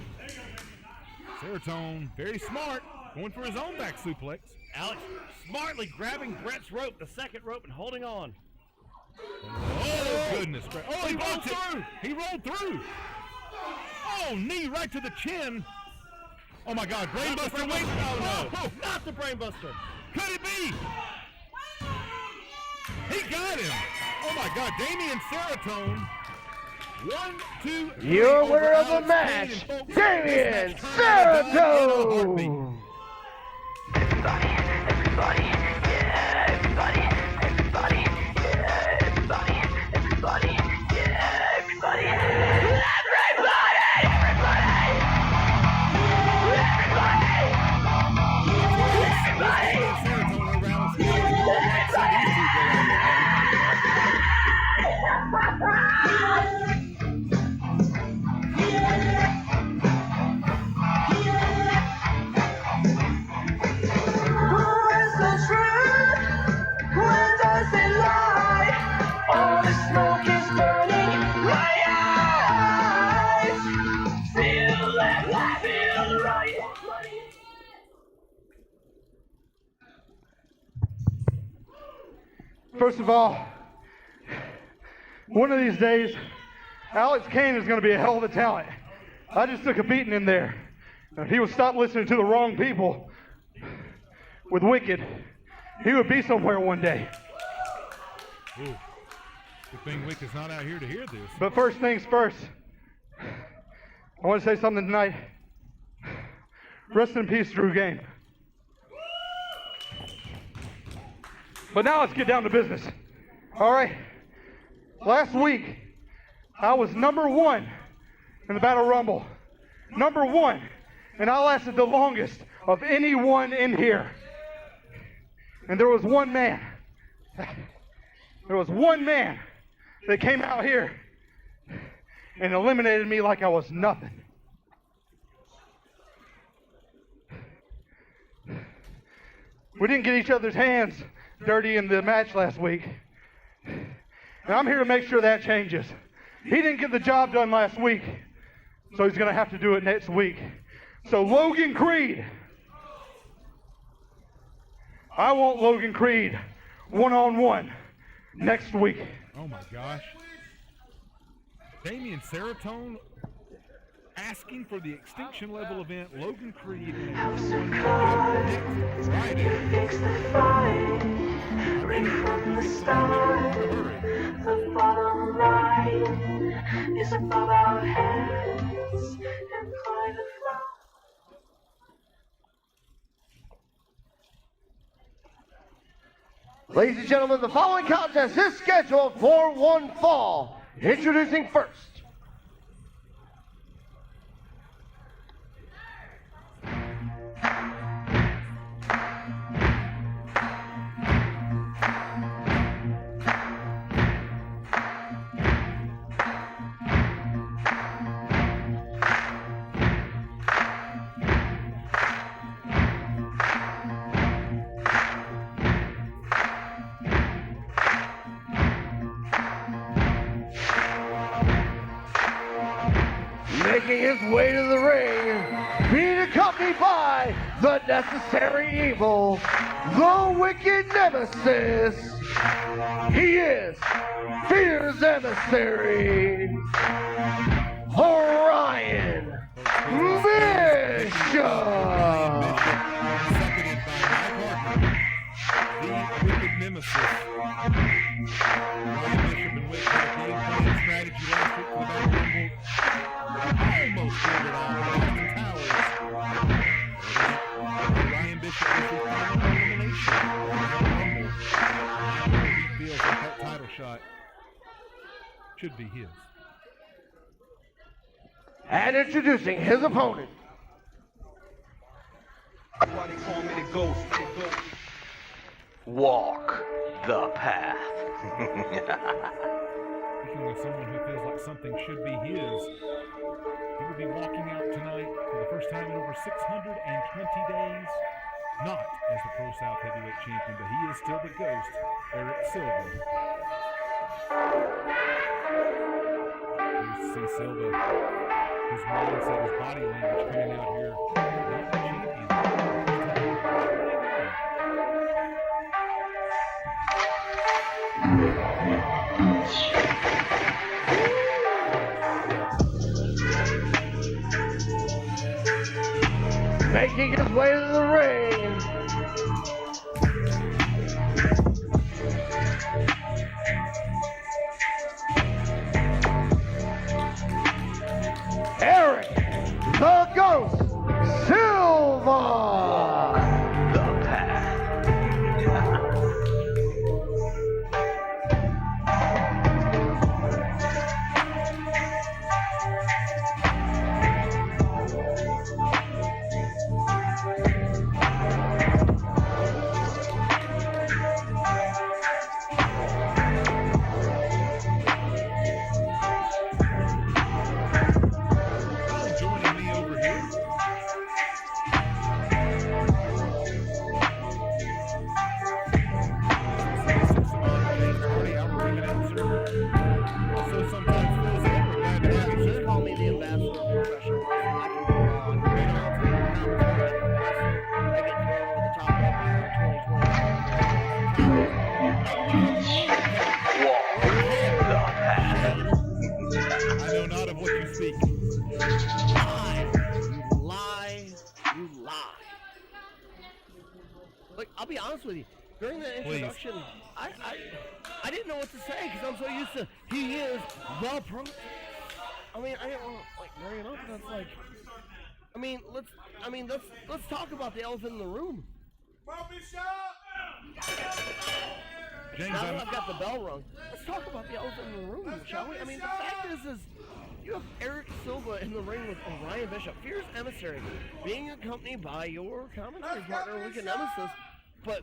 A: Serotonin, very smart, going for his own back suplex.
B: Alex smartly grabbing Brett's rope, the second rope, and holding on.
A: Oh, goodness. Oh, he rolled through. He rolled through. Oh, knee right to the chin. Oh, my God. Brainbuster. Wait.
B: Oh, no. Not the brainbuster.
A: Could it be? He got him. Oh, my God. Damian Serotonin. 1, 2, 3.
C: Your winner of the match, Damian Serotonin.
G: Everybody, everybody, yeah, everybody, everybody, yeah, everybody, everybody, yeah, everybody, everybody,
C: First of all, one of these days, Alex Kane is going to be a hell of a talent. I just took a beating in there. If he would stop listening to the wrong people with Wicked, he would be somewhere one day.
A: Ooh. Good thing Wicked's not out here to hear this.
C: But first things first, I want to say something tonight. Rest in peace, Drew Game. But now let's get down to business. All right. Last week, I was number 1 in the Battle Rumble. Number 1. And I lasted the longest of anyone in here. And there was one man. There was one man that came out here and eliminated me like I was nothing. We didn't get each other's hands dirty in the match last week. And I'm here to make sure that changes. He didn't get the job done last week, so he's going to have to do it next week. So Logan Creed. I want Logan Creed one-on-one next week.
A: Oh my gosh. Damian Serotonin asking for the Extinction Level event, Logan Creed.
G: Fix the fight, right from the start. The bottom line is above our heads, and climb the floor.
C: Ladies and gentlemen, the following contest is scheduled for one fall. Introducing first. Making his way to the ring, being accompanied by the necessary evil, the wicked nemesis. He is Fear's emissary, Orion Bishop.
A: Seconded by my partner, the wicked nemesis. Ryan Bishop and Wick had a game plan strategy last week for the Battle Rumble. Almost pulled it off. Austin Towers. Ryan Bishop was the final elimination of the Battle Rumble. He feels like that title shot should be his.
C: And introducing his opponent.
H: Why they call me the ghost?
C: Walk the path.
A: Speaking of someone who feels like something should be his, he will be walking out tonight for the first time in over 620 days. Not as the Pro South Heavyweight Champion, but he is still the ghost, Eric Silva. Here's to see Silva, his mindset, his body language coming out here. Not the champion.
C: Making his way to the ring. Eric the Ghost Silva. The path.
A: Joining me over here, also sometimes feels it. We're glad to have you,
B: Just
A: sir.
B: call me the ambassador of professional wrestling. I can go on. I get thrown over the top of
A: I know not of what you speak.
B: You lie. Look, I'll be honest with you. During the introduction, I didn't know what to say because I'm so used to he is the pro. I mean, I didn't want to like bring it up. That's like, let's talk about the elephant in the room.
A: James,
B: Now that I've got the bell rung, let's talk about the elephant in the room, shall we? I mean, the fact is you have Eric Silva in the ring with Orion Bishop, fierce emissary, being accompanied by your commentary partner, Wicked Nemesis, but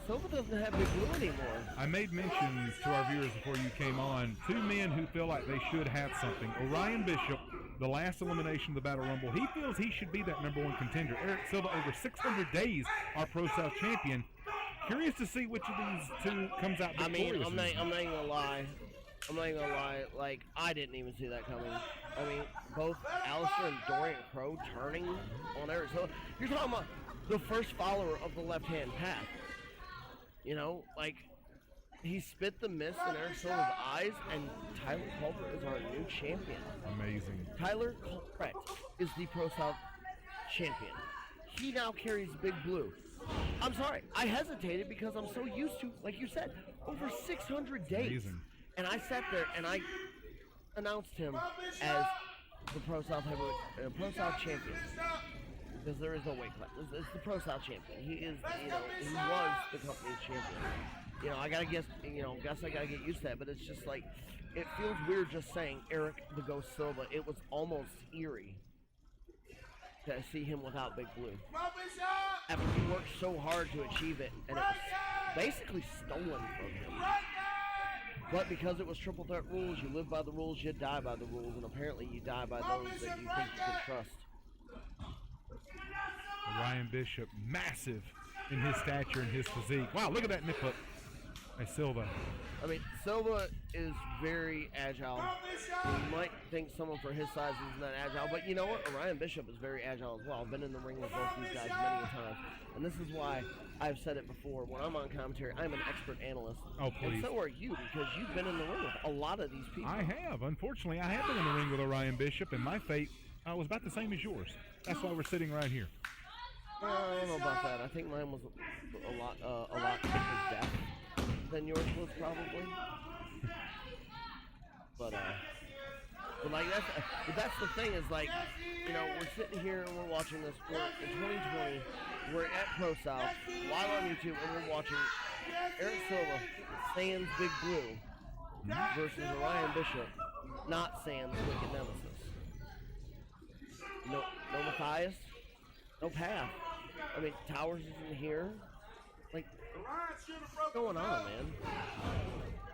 B: Silva doesn't have Big Blue anymore.
A: I made mention to our viewers before you came on, two men who feel like they should have something. Orion Bishop, the last elimination of the Battle Rumble, he feels he should be that #1 contender. Eric Silva, over 600 days, our Pro South champion. Curious to see which of these two comes out
B: I
A: victorious.
B: mean, I'm not even gonna lie. Like, I didn't even see that coming. I mean, both Alistair and Dorian Crow turning on Eric Silva. You're talking about the first follower of the left-hand path. You know, like, he spit the mist in Eric Silva's eyes, and Tyler Culver is our new champion.
A: Amazing.
B: Tyler Culver is the Pro South champion. He now carries Big Blue. I'm sorry, I hesitated because I'm so used to, like you said, over 600 days.
A: Amazing.
B: And I sat there and I announced him as the Pro South champion. Because there is no weight class. It's the Pro South champion. He is, he was the company's champion. I gotta guess I gotta get used to that, but it's just like, it feels weird just saying Eric the Ghost Silva. It was almost eerie to see him without Big Blue. After he worked so hard to achieve it, and it was basically stolen from him. But because it was triple threat rules, you live by the rules, you die by the rules, and apparently you die by those that you think you can trust.
A: Orion Bishop, massive in his stature and his physique. Wow, look at that nip hook by Silva.
B: I mean, Silva is very agile. You might think someone for his size isn't that agile, but you know what? Orion Bishop is very agile as well. I've been in the ring with both these guys many a time, and this is why I've said it before. When I'm on commentary, I'm an expert analyst.
A: Oh, please.
B: And so are you, because you've been in the ring with a lot of these people.
A: I have. Unfortunately, I have been in the ring with Orion Bishop, and my fate was about the same as yours. That's why we're sitting right here.
B: I don't know about that. I think mine was a lot quicker death than yours was probably. But like that's the thing is, like, we're sitting here and we're watching this. We're in 2020. We're at Pro South live on YouTube, and we're watching Eric Silva, sans Big Blue, versus Orion Bishop, not sans Wicked Nemesis. No Matthias, no Path. I mean, Towers isn't here. Like, what's going on, man?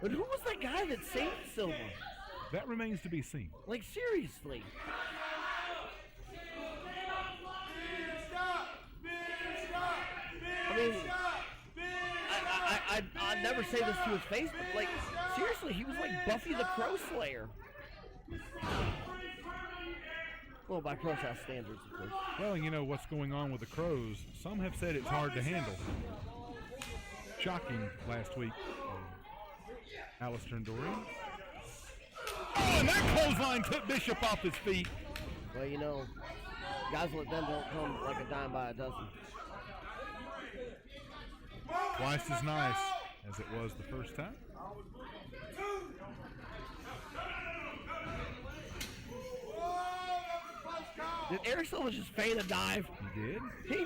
B: But who was that guy that saved Silva?
A: That remains to be seen.
B: Like, seriously. I mean, I'd never say this to his face, but, like, seriously, he was like Buffy the Crow Slayer. Well, by ProSouth standards, of course.
A: Well, you know what's going on with the Crows. Some have said it's hard to handle. Shocking last week. Alistair and Dorian. Oh, and that clothesline took Bishop off his feet.
B: Well, you know, guys like them don't come like a dime by a dozen.
A: Twice as nice as it was the first time.
B: Did Eric Silva just feign a dive?
A: He did.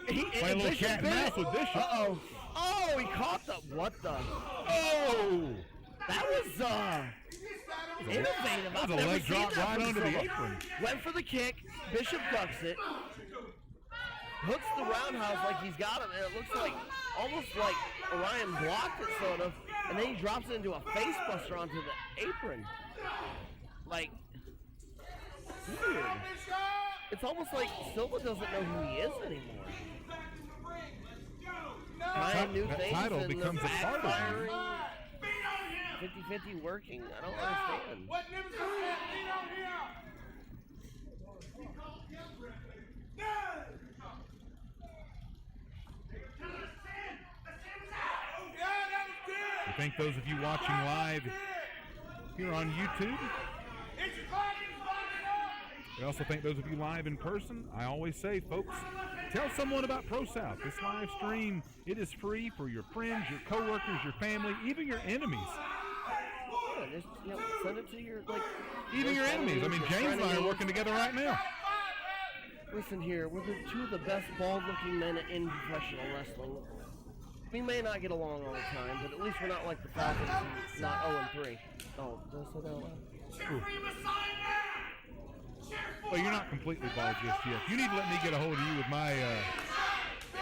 B: He
A: Play a little cat and mouse with Bishop.
B: Uh-oh. Oh, he caught the... What the...
A: Oh!
B: That was, innovative.
A: That
B: I've
A: was a
B: never
A: leg
B: seen
A: drop
B: that
A: right
B: from
A: under the
B: Silva.
A: apron.
B: Went for the kick. Bishop ducks it. Hooks the roundhouse like he's got him, and it looks like, almost like Orion blocked it, sort of, and then he drops it into a face buster onto the apron. Like, weird. It's almost like Silva doesn't know who he is anymore. Trying new
A: That
B: things
A: title
B: and
A: becomes a part of him.
B: backfiring, 50-50 working. I don't understand.
E: What Nemesis said, lean on here.
A: We thank those of you watching live here on YouTube. We also thank those of you live in person. I always say, folks, tell someone about ProSouth. This live stream, it is free for your friends, your coworkers, your family, even your enemies.
B: Yeah, just, you know, send it to your, like...
A: Even your enemies. I mean, James and I are working together right now.
B: Listen here, we're the two of the best bald-looking men in professional wrestling. We may not get along all the time, but at least we're not like the Falcons, who's not 0-3. Oh, did I say that out loud?
A: Ooh. Well, you're not completely bald just yet. You need to let me get a hold of you with my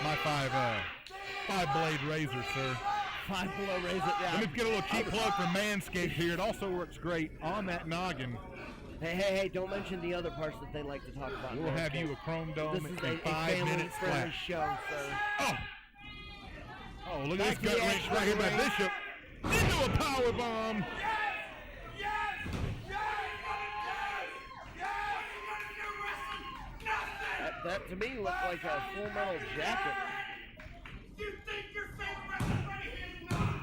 A: my five-blade razor, sir.
B: Five-below razor, yeah.
A: Let me get a little cheap plug from Manscaped here. It also works great on that noggin.
B: Hey, don't mention the other parts that they like to talk about.
A: We'll have you a chrome dome
B: This is
A: in
B: a
A: 5 minutes
B: family-friendly
A: flat.
B: show, sir.
A: Oh, look
B: Back
A: at
B: to
A: this gut
B: the
A: wrench right here by
B: ring.
A: Bishop. Into a power bomb.
B: That to me looked like a Full Metal Jacket.
E: You think your favorite wrestling is not?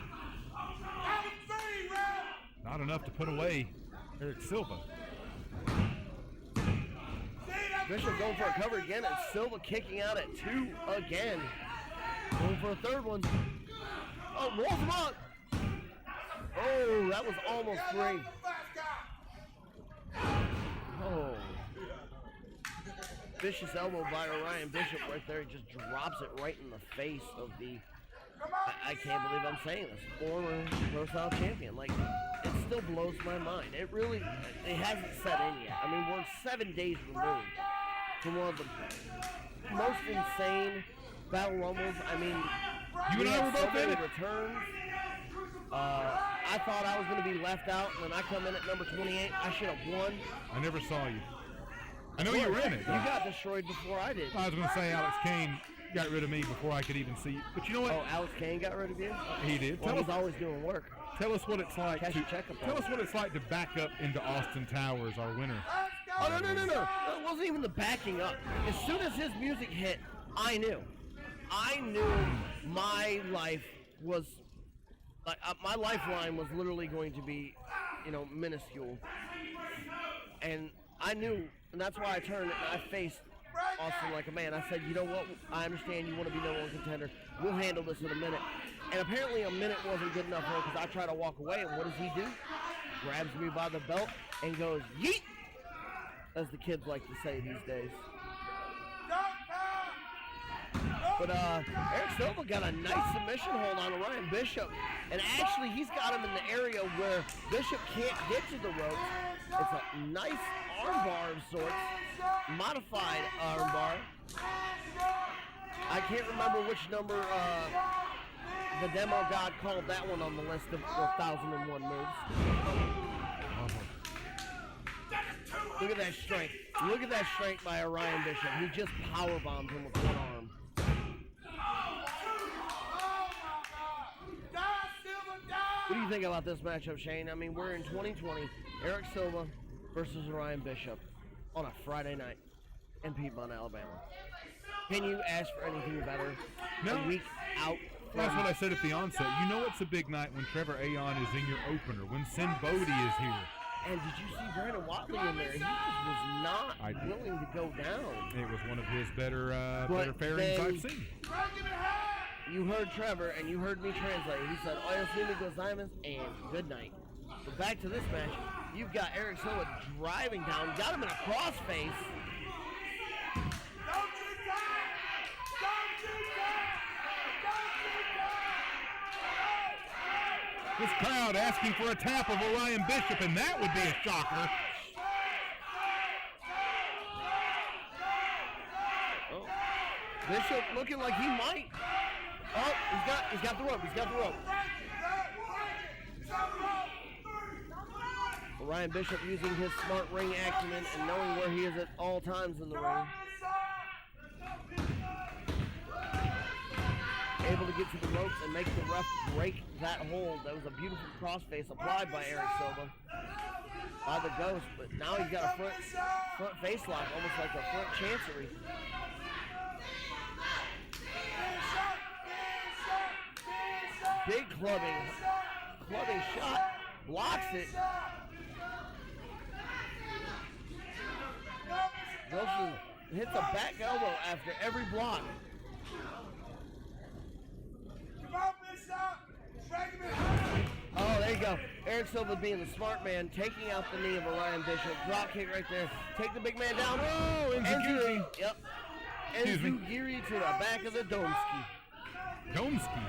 A: Not enough to put away Eric Silva.
B: Bishop going for a cover again, and Silva kicking out at 2 again. Going for a third one. Oh, rolls him up. Oh, that was almost 3. Oh. Vicious elbow by Orion Bishop right there. He just drops it right in the face of the, I can't believe I'm saying this, former ProSouth champion. Like, it still blows my mind. It really, it hasn't set in yet. I mean, we're 7 days removed from one of the most insane Battle Rumbles. I mean,
A: You and I were both in it.
B: returns. I thought I was going to be left out, and then I come in at number 28. I should have won.
A: I never saw you. I know you were in it.
B: You got destroyed before I did.
A: I was going to say Alex Kane got rid of me before I could even see you. But you know what?
B: Oh, Alex Kane got rid of you?
A: He did.
B: Well, he's always doing work.
A: Tell us what it's like
B: Cash
A: to
B: your checkup
A: tell
B: on
A: us what it's like to back up into Austin Towers, our winner.
B: Oh, no. It wasn't even the backing up. As soon as his music hit, I knew. I knew my life was, like, my lifeline was literally going to be, you know, minuscule. And I knew, and that's why I turned and I faced Austin like a man. I said, you know what, I understand you want to be number one contender. We'll handle this in a minute. And apparently a minute wasn't good enough for him because I tried to walk away, and what does he do? Grabs me by the belt and goes, yeet! As the kids like to say these days. But Eric Silva got a nice submission hold on Orion Bishop. And actually, he's got him in the area where Bishop can't get to the ropes. It's a nice armbar of sorts. Modified armbar. I can't remember which number the demo god called that one on the list of 1,001 moves. Look at that strength. Look at that strength by Orion Bishop. He just powerbombed him with one arm. What do you think about this matchup, Shane? I mean, we're in 2020. Eric Silva versus Orion Bishop on a Friday night in Piedmont, Alabama. Can you ask for anything better?
A: No.
B: A week out.
A: That's what I said at the onset. You know it's a big night when Trevor Aon is in your opener, when SINN BODHI is here.
B: And did you see Brandon Watley in there? He just was not willing to go down.
A: It was one of his better fairings I've seen.
B: You heard Trevor, and you heard me translate. He said, Oyasumi gozaimasu, and good night. But back to this match, you've got Eric Silva driving down, got him in a crossface.
A: This crowd asking for a tap of Orion Bishop, and that would be a shocker.
B: Oh, Bishop looking like he might. Oh, he's got the rope. He's got the rope. Orion Bishop using his smart ring acumen and knowing where he is at all times in the ring. Able to get to the ropes and make the ref break that hold. That was a beautiful crossface applied by Eric Silva by the Ghost, but now he's got a front face lock, almost like a front chancery. Big clubbing shot, blocks it. Wilson hits a back elbow after every block. Oh, there you go. Eric Silva being the smart man, taking out the knee of Orion Bishop. Drop kick right there. Take the big man down. Oh, Enzugiri. Yep. Enzugiri to the back of the Domski.
A: Domski.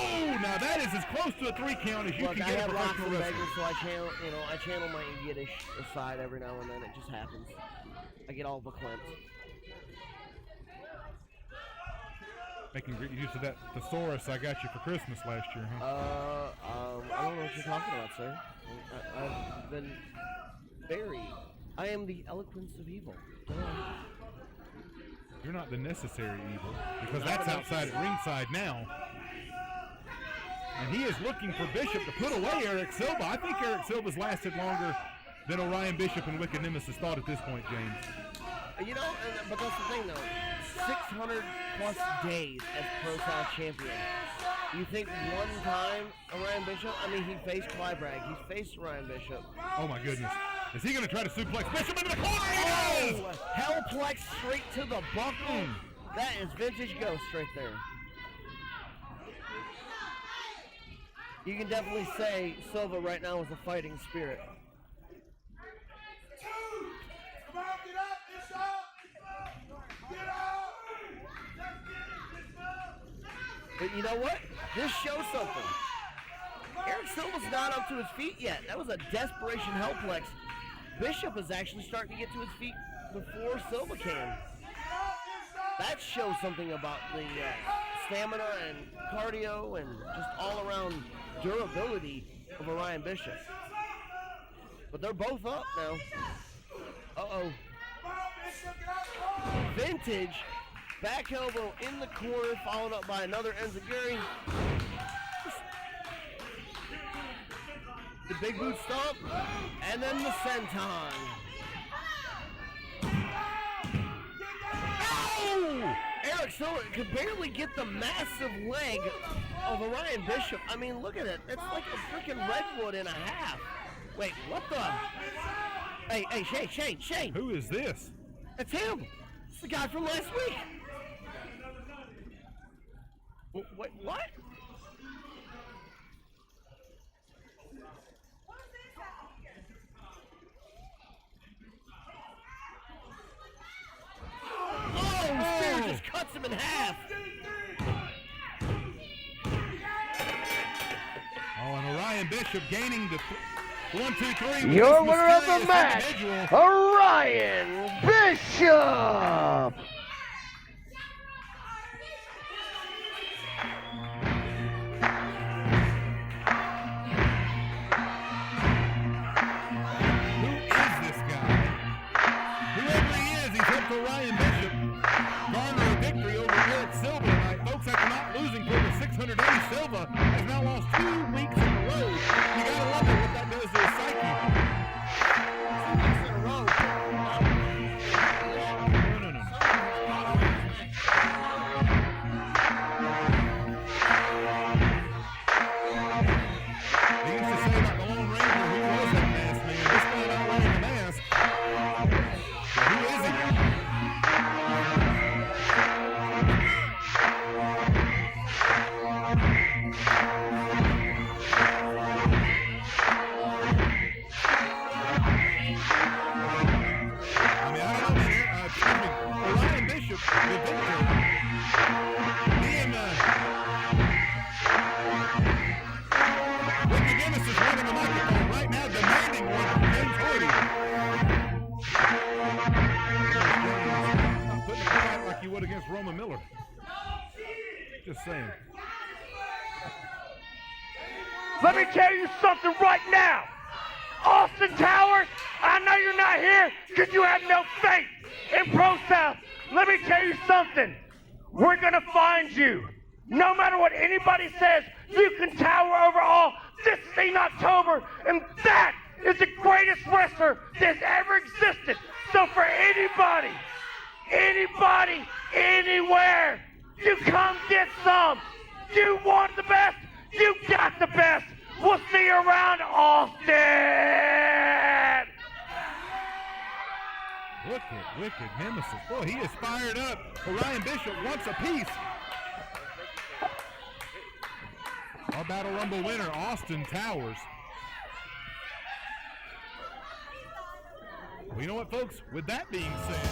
B: Oh,
A: now that is as close to a 3 count as you can get a professional wrestler.
B: So I channel my Yiddish aside every now and then. It just happens. I get all verklempt.
A: Making great use of that thesaurus I got you for Christmas last year, huh?
B: I don't know what you're talking about, sir. I've been I am the eloquence of evil.
A: You're not the necessary evil, because that's outside at ringside now. And he is looking for Bishop to put away Eric Silva. I think Eric Silva's lasted longer than Orion Bishop and Wicked Nemesis thought at this point, James.
B: You know, but that's the thing, though. 600 plus days as ProSouth champion. You think one time Orion Bishop? I mean, he faced Clybragg. He's faced Orion Bishop.
A: Oh my goodness! Is he going to try to suplex Bishop into the corner? He does!
B: Hellplex straight to the buckle. That is vintage Ghost right there. You can definitely say Silva right now is a fighting spirit.
E: Come on, get up, Bishop! Get up!
B: But you know what? This shows something. Eric Silva's not up to his feet yet. That was a desperation Hellplex. Bishop is actually starting to get to his feet before Silva can. That shows something about the stamina and cardio and just all-around durability of Orion Bishop. But they're both up now. Uh-oh. Vintage back elbow in the corner, followed up by another Enzugiri. The big boot stomp, and then the senton. Oh! Eric Silva could barely get the massive leg of Orion Bishop. I mean, look at it. It's like a freaking redwood and a half. Wait, what the? Hey, Shane.
A: Who is this?
B: It's him. It's the guy from last week. Wait, what? Oh, Spear just cuts him in half.
A: Oh, and Orion Bishop gaining the 1, 2, 3.
C: Your winner of the match, Orion Bishop.
A: victory over Eric Silva tonight. Folks, after not losing for over 600 days, Silva has now lost 2 weeks in a row. You gotta wonder what that does to his psyche.
B: 2 weeks in a row.
A: No. He used to say about the Lone Ranger, who was that masked man? This guy not wearing the mask. But who is he? Ryan Bishop, the victor. He and Ricky Dennis is running the microphone right now, demanding one from James Hardy. Not putting a fight like you would against Roman Miller. Just saying.
C: Let me tell you something right now. Austin Towers, I know you're not here because you have no faith in ProSouth. Let me tell you something. We're going to find you. No matter what anybody says, you can tower over all. This is in October, and that is the greatest wrestler that's ever existed. So for anybody, anywhere, you come get some. You want the best, you got the best. We'll see you around Austin.
A: Wicked Nemesis. Boy, he is fired up. Orion Bishop wants a piece. Our Battle Rumble winner, Austin Towers. Well, you know what, folks? With that being said,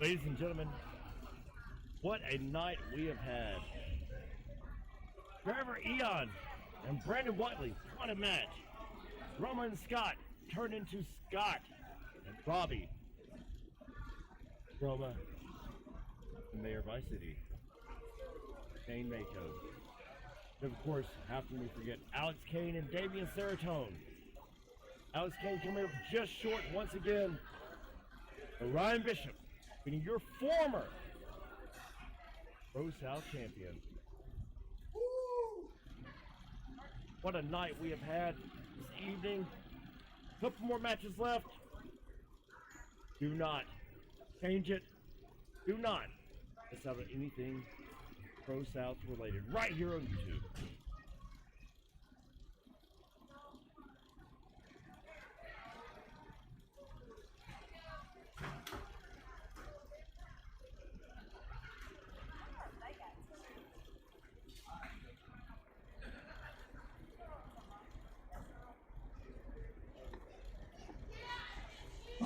B: Ladies and gentlemen, what a night we have had. Trevor Eon and Brandon Whiteley, what a match. Roman Scott turned into Scott and Robbie. Roma, the Mayor of Vice City, Shane Mako. And of course, how can we forget Alex Kane and Damian Saratone. Alex Kane coming up just short once again. Ryan Bishop, being your former ProSouth champion. What a night we have had this evening. Couple more matches left. Do not change it. Do not miss out on anything ProSouth related right here on YouTube.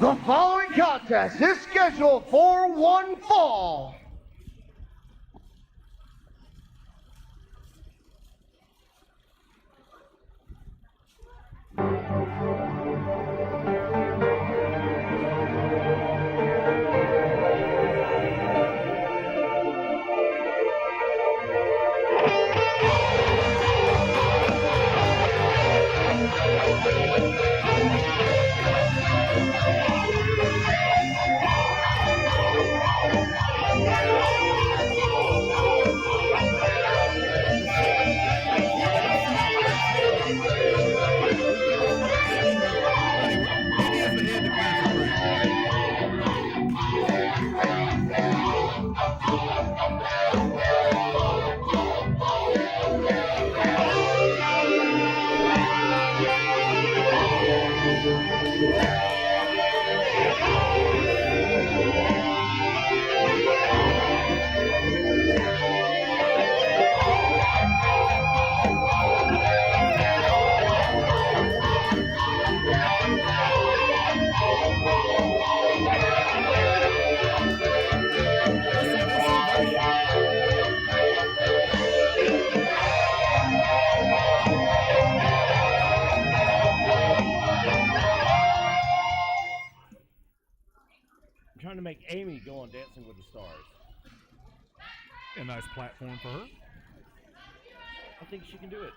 C: The following contest is scheduled for one fall.
A: He is the head that wears the crown.
B: I'm trying to make Amy go on Dancing with the Stars.
A: A nice platform for her.
B: I think she can do it.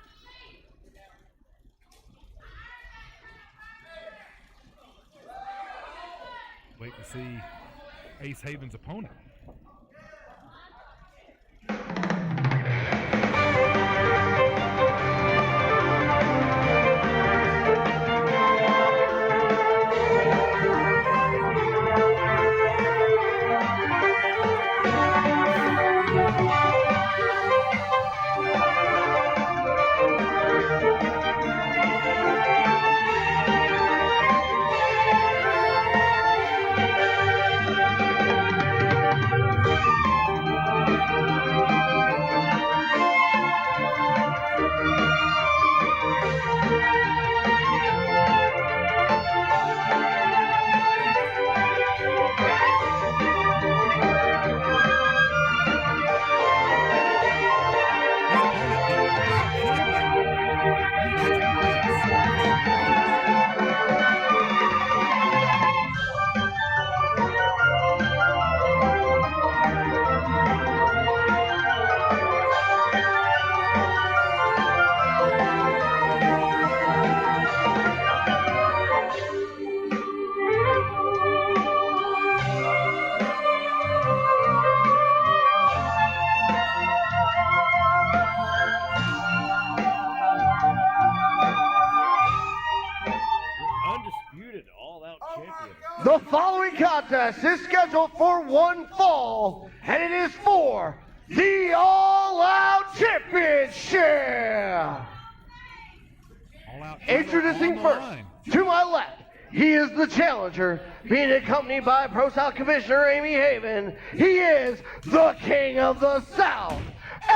A: Wait to see Ace Haven's opponent.
C: The following contest is scheduled for one fall, and it is for the All Out Championship. Introducing first, to my left, he is the challenger, being accompanied by ProSouth Commissioner Amy Haven. He is the King of the South,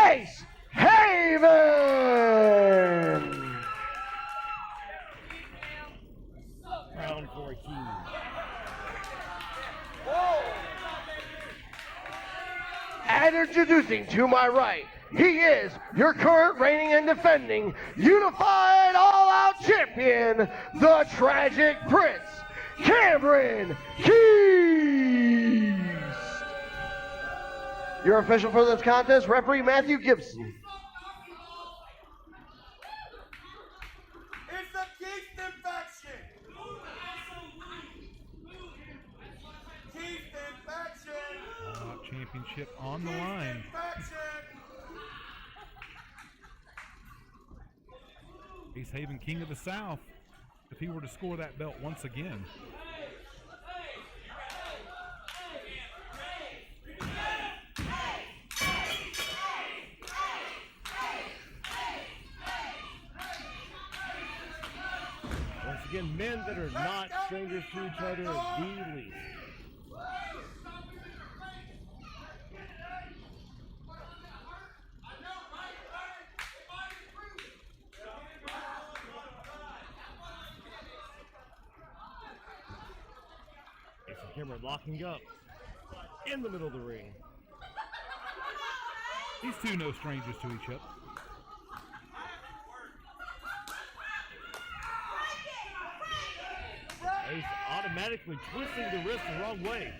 C: Ace Haven.
B: Round 14.
C: And introducing to my right, he is your current reigning and defending unified all-out champion, the Tragic Prince, Cameron Keys. Your official for this contest, referee Matthew Gibson.
E: It's the Kingston faction. Kingston faction.
A: All-out championship on the line. East Haven King of the South, if he were to score that belt once again.
B: Once again, men that are not strangers to each other, the least. Cameron locking up in the middle of the ring.
A: These two no strangers to each other.
B: Ace automatically twisting the wrist the wrong way.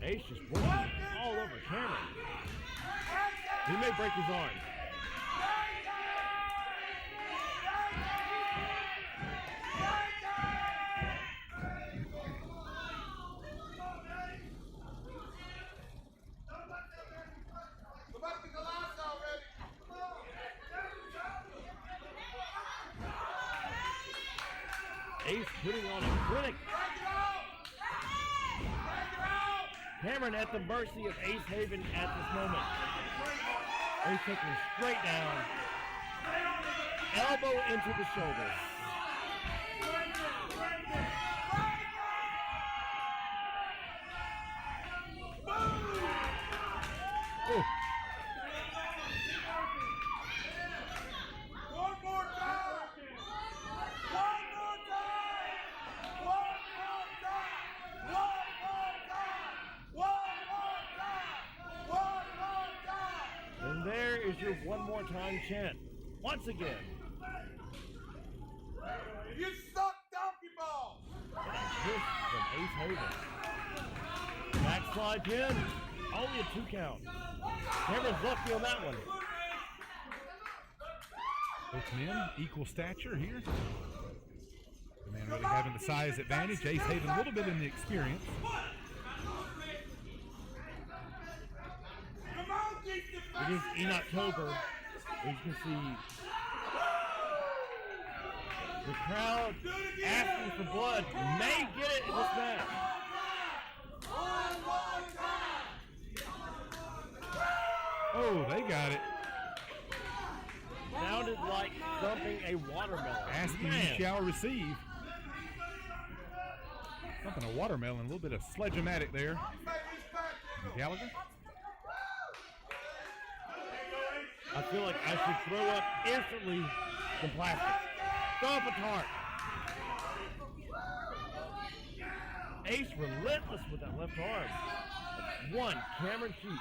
B: Ace just working all over Cameron. He may break his arm. Ace putting on a clinic. Cameron at the mercy of Ace Haven at this moment. Ace taking him straight down. Elbow into the shoulder. Oh. And there is your one more time chant. Once again.
E: You suck, donkey ball.
B: Kiss from Ace Haven. Backslide pin. Only a 2 count. Cameron's lucky on that one.
A: Both men equal stature here. The man really having the size advantage. Ace Haven a little bit in the experience.
B: It is in October. As you can see, the crowd asking for blood may get it in this match.
A: Oh, they got it.
B: Sounded like dumping a watermelon.
A: Asking you shall receive. Something a watermelon, a little bit of sledge-o-matic there. Gallagher.
B: I feel like I should throw up instantly some plastic. Throw up a tart. Ace relentless with that left arm. That's one, Cameron Keys.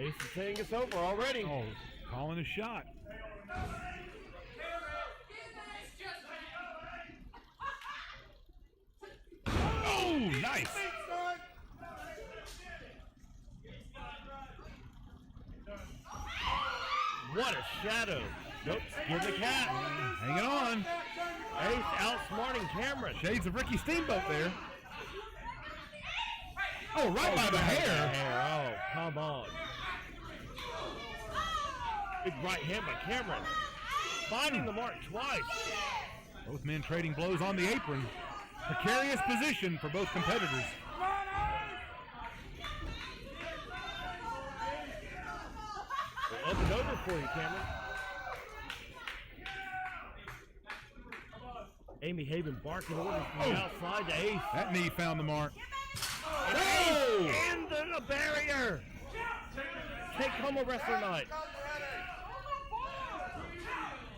B: Ace is saying it's over already.
A: Oh, calling a shot. Oh, nice.
B: What a shadow. Nope, give the cat.
A: Hanging on.
B: Ace outsmarting Cameron.
A: Shades of Ricky Steamboat there. Oh, right by the hair.
B: Oh, come on. Big right hand by Cameron. Finding the mark twice.
A: Both men trading blows on the apron. Precarious position for both competitors.
B: Up and over for you, Cameron. Amy Haven barking orders from the outside to Ace.
A: That knee found the mark.
B: Oh! Into the barrier. Take home a wrestler night.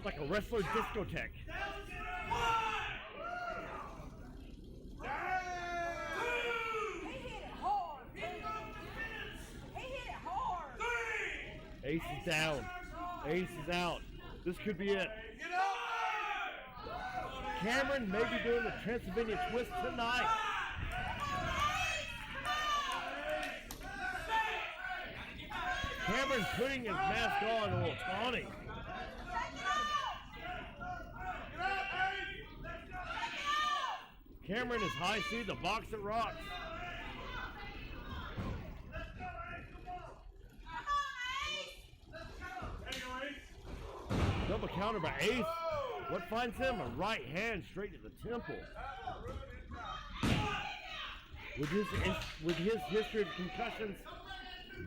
B: Like a wrestler discotheque. Ace is down. Ace is out. This could be it. Cameron may be doing the Transylvania twist tonight. Cameron putting his mask on, a little taunting. Cameron is high C, the box that rocks. Double counter by Ace. What finds him? A right hand straight to the temple. With his history of concussions,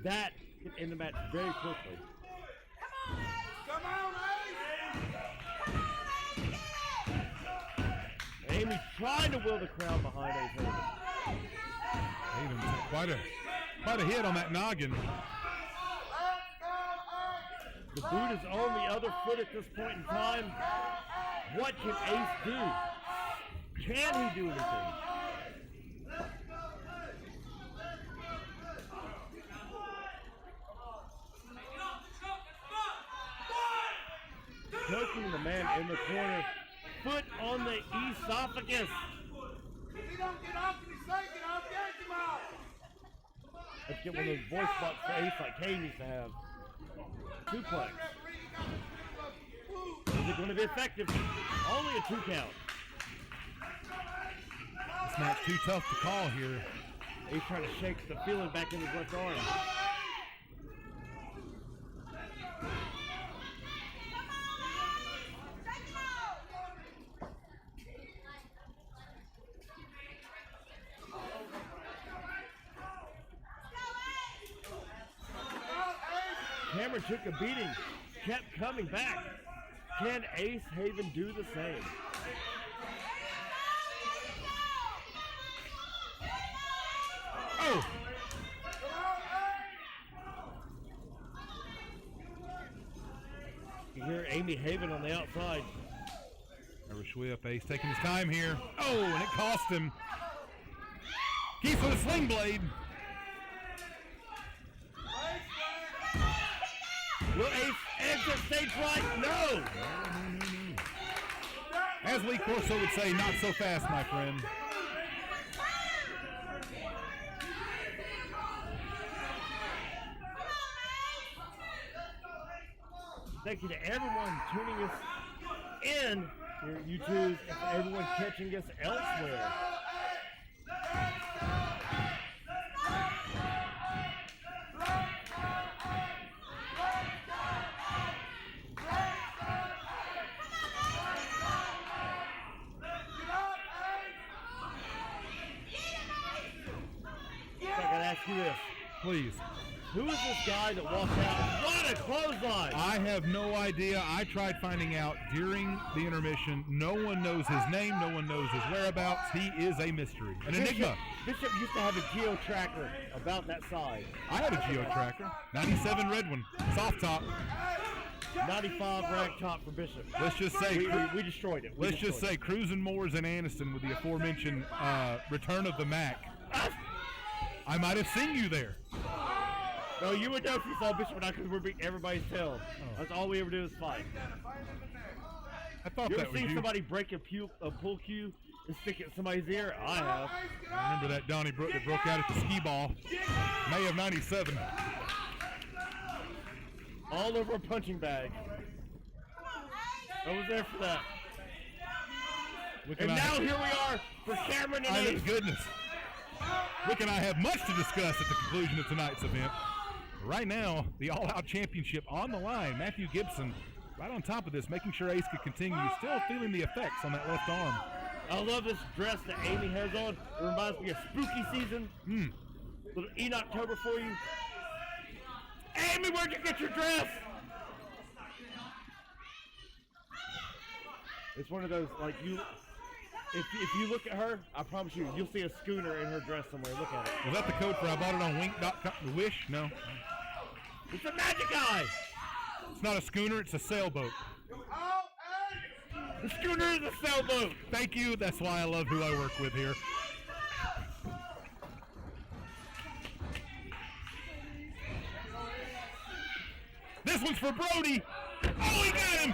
B: that could end the match very quickly.
E: Come on, Ace!
B: Amy trying to will the crowd behind Ace Haven.
A: Haven took quite a hit on that noggin.
B: The boot is on the other foot at this point in time. What can Ace do? Can he do anything? Choking the man in the corner. Foot on the esophagus.
E: If he don't get off and he's shaking, I'll yank him out!
B: Let's get one of those voice box for Ace like Kane used to have. Suplex. Is it going to be effective? Only a 2 count.
A: This match too tough to call here.
B: He's trying to shake the feeling back in his left arm. Cameron took a beating, kept coming back. Can Ace Haven do the same?
A: Oh!
B: You hear Amy Haven on the outside.
A: Irish whip, Ace taking his time here. Oh, and it cost him. Keeps with a sling blade.
B: Will Ace exit stage right? No!
A: As Lee Corso would say, not so fast, my friend.
B: Thank you to everyone tuning us in here at YouTube and for everyone catching us elsewhere. I gotta ask you this.
A: Please.
B: Who is this guy that walked out? What a clothesline!
A: I have no idea. I tried finding out during the intermission. No one knows his name. No one knows his whereabouts. He is a mystery. An enigma.
B: Bishop used to have a geo tracker about that size.
A: I had a geo tracker. 97 red one. Soft top.
B: 95 rag top for Bishop.
A: Let's just say
B: we destroyed it.
A: let's just say Cruising Moores and Aniston with the aforementioned return of the Mac. I might have seen you there.
B: No, you would know if you saw Bishop and I, because we're beating everybody's tail. That's all we ever do is fight.
A: I thought
B: You
A: that
B: ever
A: was
B: seen
A: you.
B: somebody break a pull cue and stick it in somebody's ear? I have.
A: I remember that Donnie Brook that broke out at the skee ball. May of 97.
B: All over a punching bag. I was there for that.
A: Look
B: And
A: at
B: now
A: that.
B: here we are for Cameron and
A: My
B: Ace.
A: goodness. Rick and I have much to discuss at the conclusion of tonight's event. Right now, the all-out championship on the line. Matthew Gibson right on top of this, making sure Ace could continue. Still feeling the effects on that left arm.
B: I love this dress that Amy has on. It reminds me of spooky season. Little Enochtober for you. Amy, where'd you get your dress? It's one of those, like, if you look at her, I promise you, you'll see a schooner in her dress somewhere. Look at it.
A: Was that the code for I bought it on wink.com? Wish? No.
B: It's a magic eye.
A: It's not a schooner, it's a sailboat.
B: The schooner is a sailboat.
A: Thank you. That's why I love who I work with here. This one's for Brody. Oh, he got him.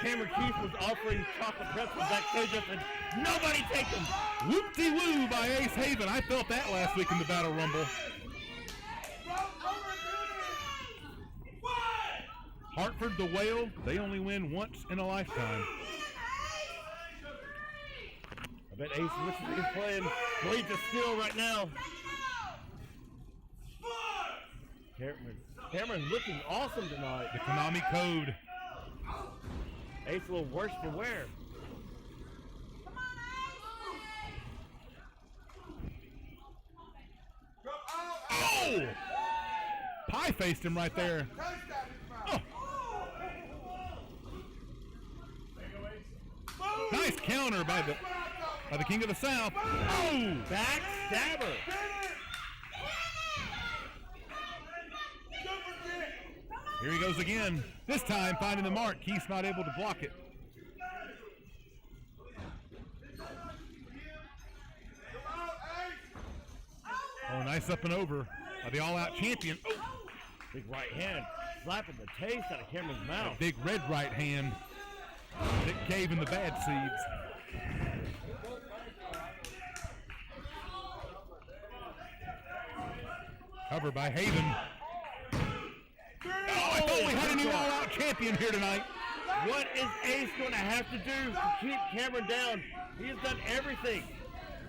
B: Cameron Keith was offering chocolate pretzels backstage. I said, nobody take them.
A: Whoop-de-woo by Ace Haven. I felt that last week in the Battle Rumble. Hartford the Whale, they only win once in a lifetime.
B: I bet Ace Richardson is playing Blades of Steel right now. Cameron looking awesome tonight.
A: The Konami code.
B: Ace a little worse for wear.
A: Oh! Pie faced him right there. Oh. Nice counter by the King of the South. Oh!
B: Backstabber.
A: Here he goes again. This time finding the mark. Keith's not able to block it. Oh, nice up and over by the all-out champion. Oh.
B: Big right hand slapping the taste out of Cameron's mouth.
A: Big red right hand that gave him the bad seeds. Covered by Haven. Oh, I thought we had a new all-out champion here tonight.
B: What is Ace going to have to do to keep Cameron down? He has done everything.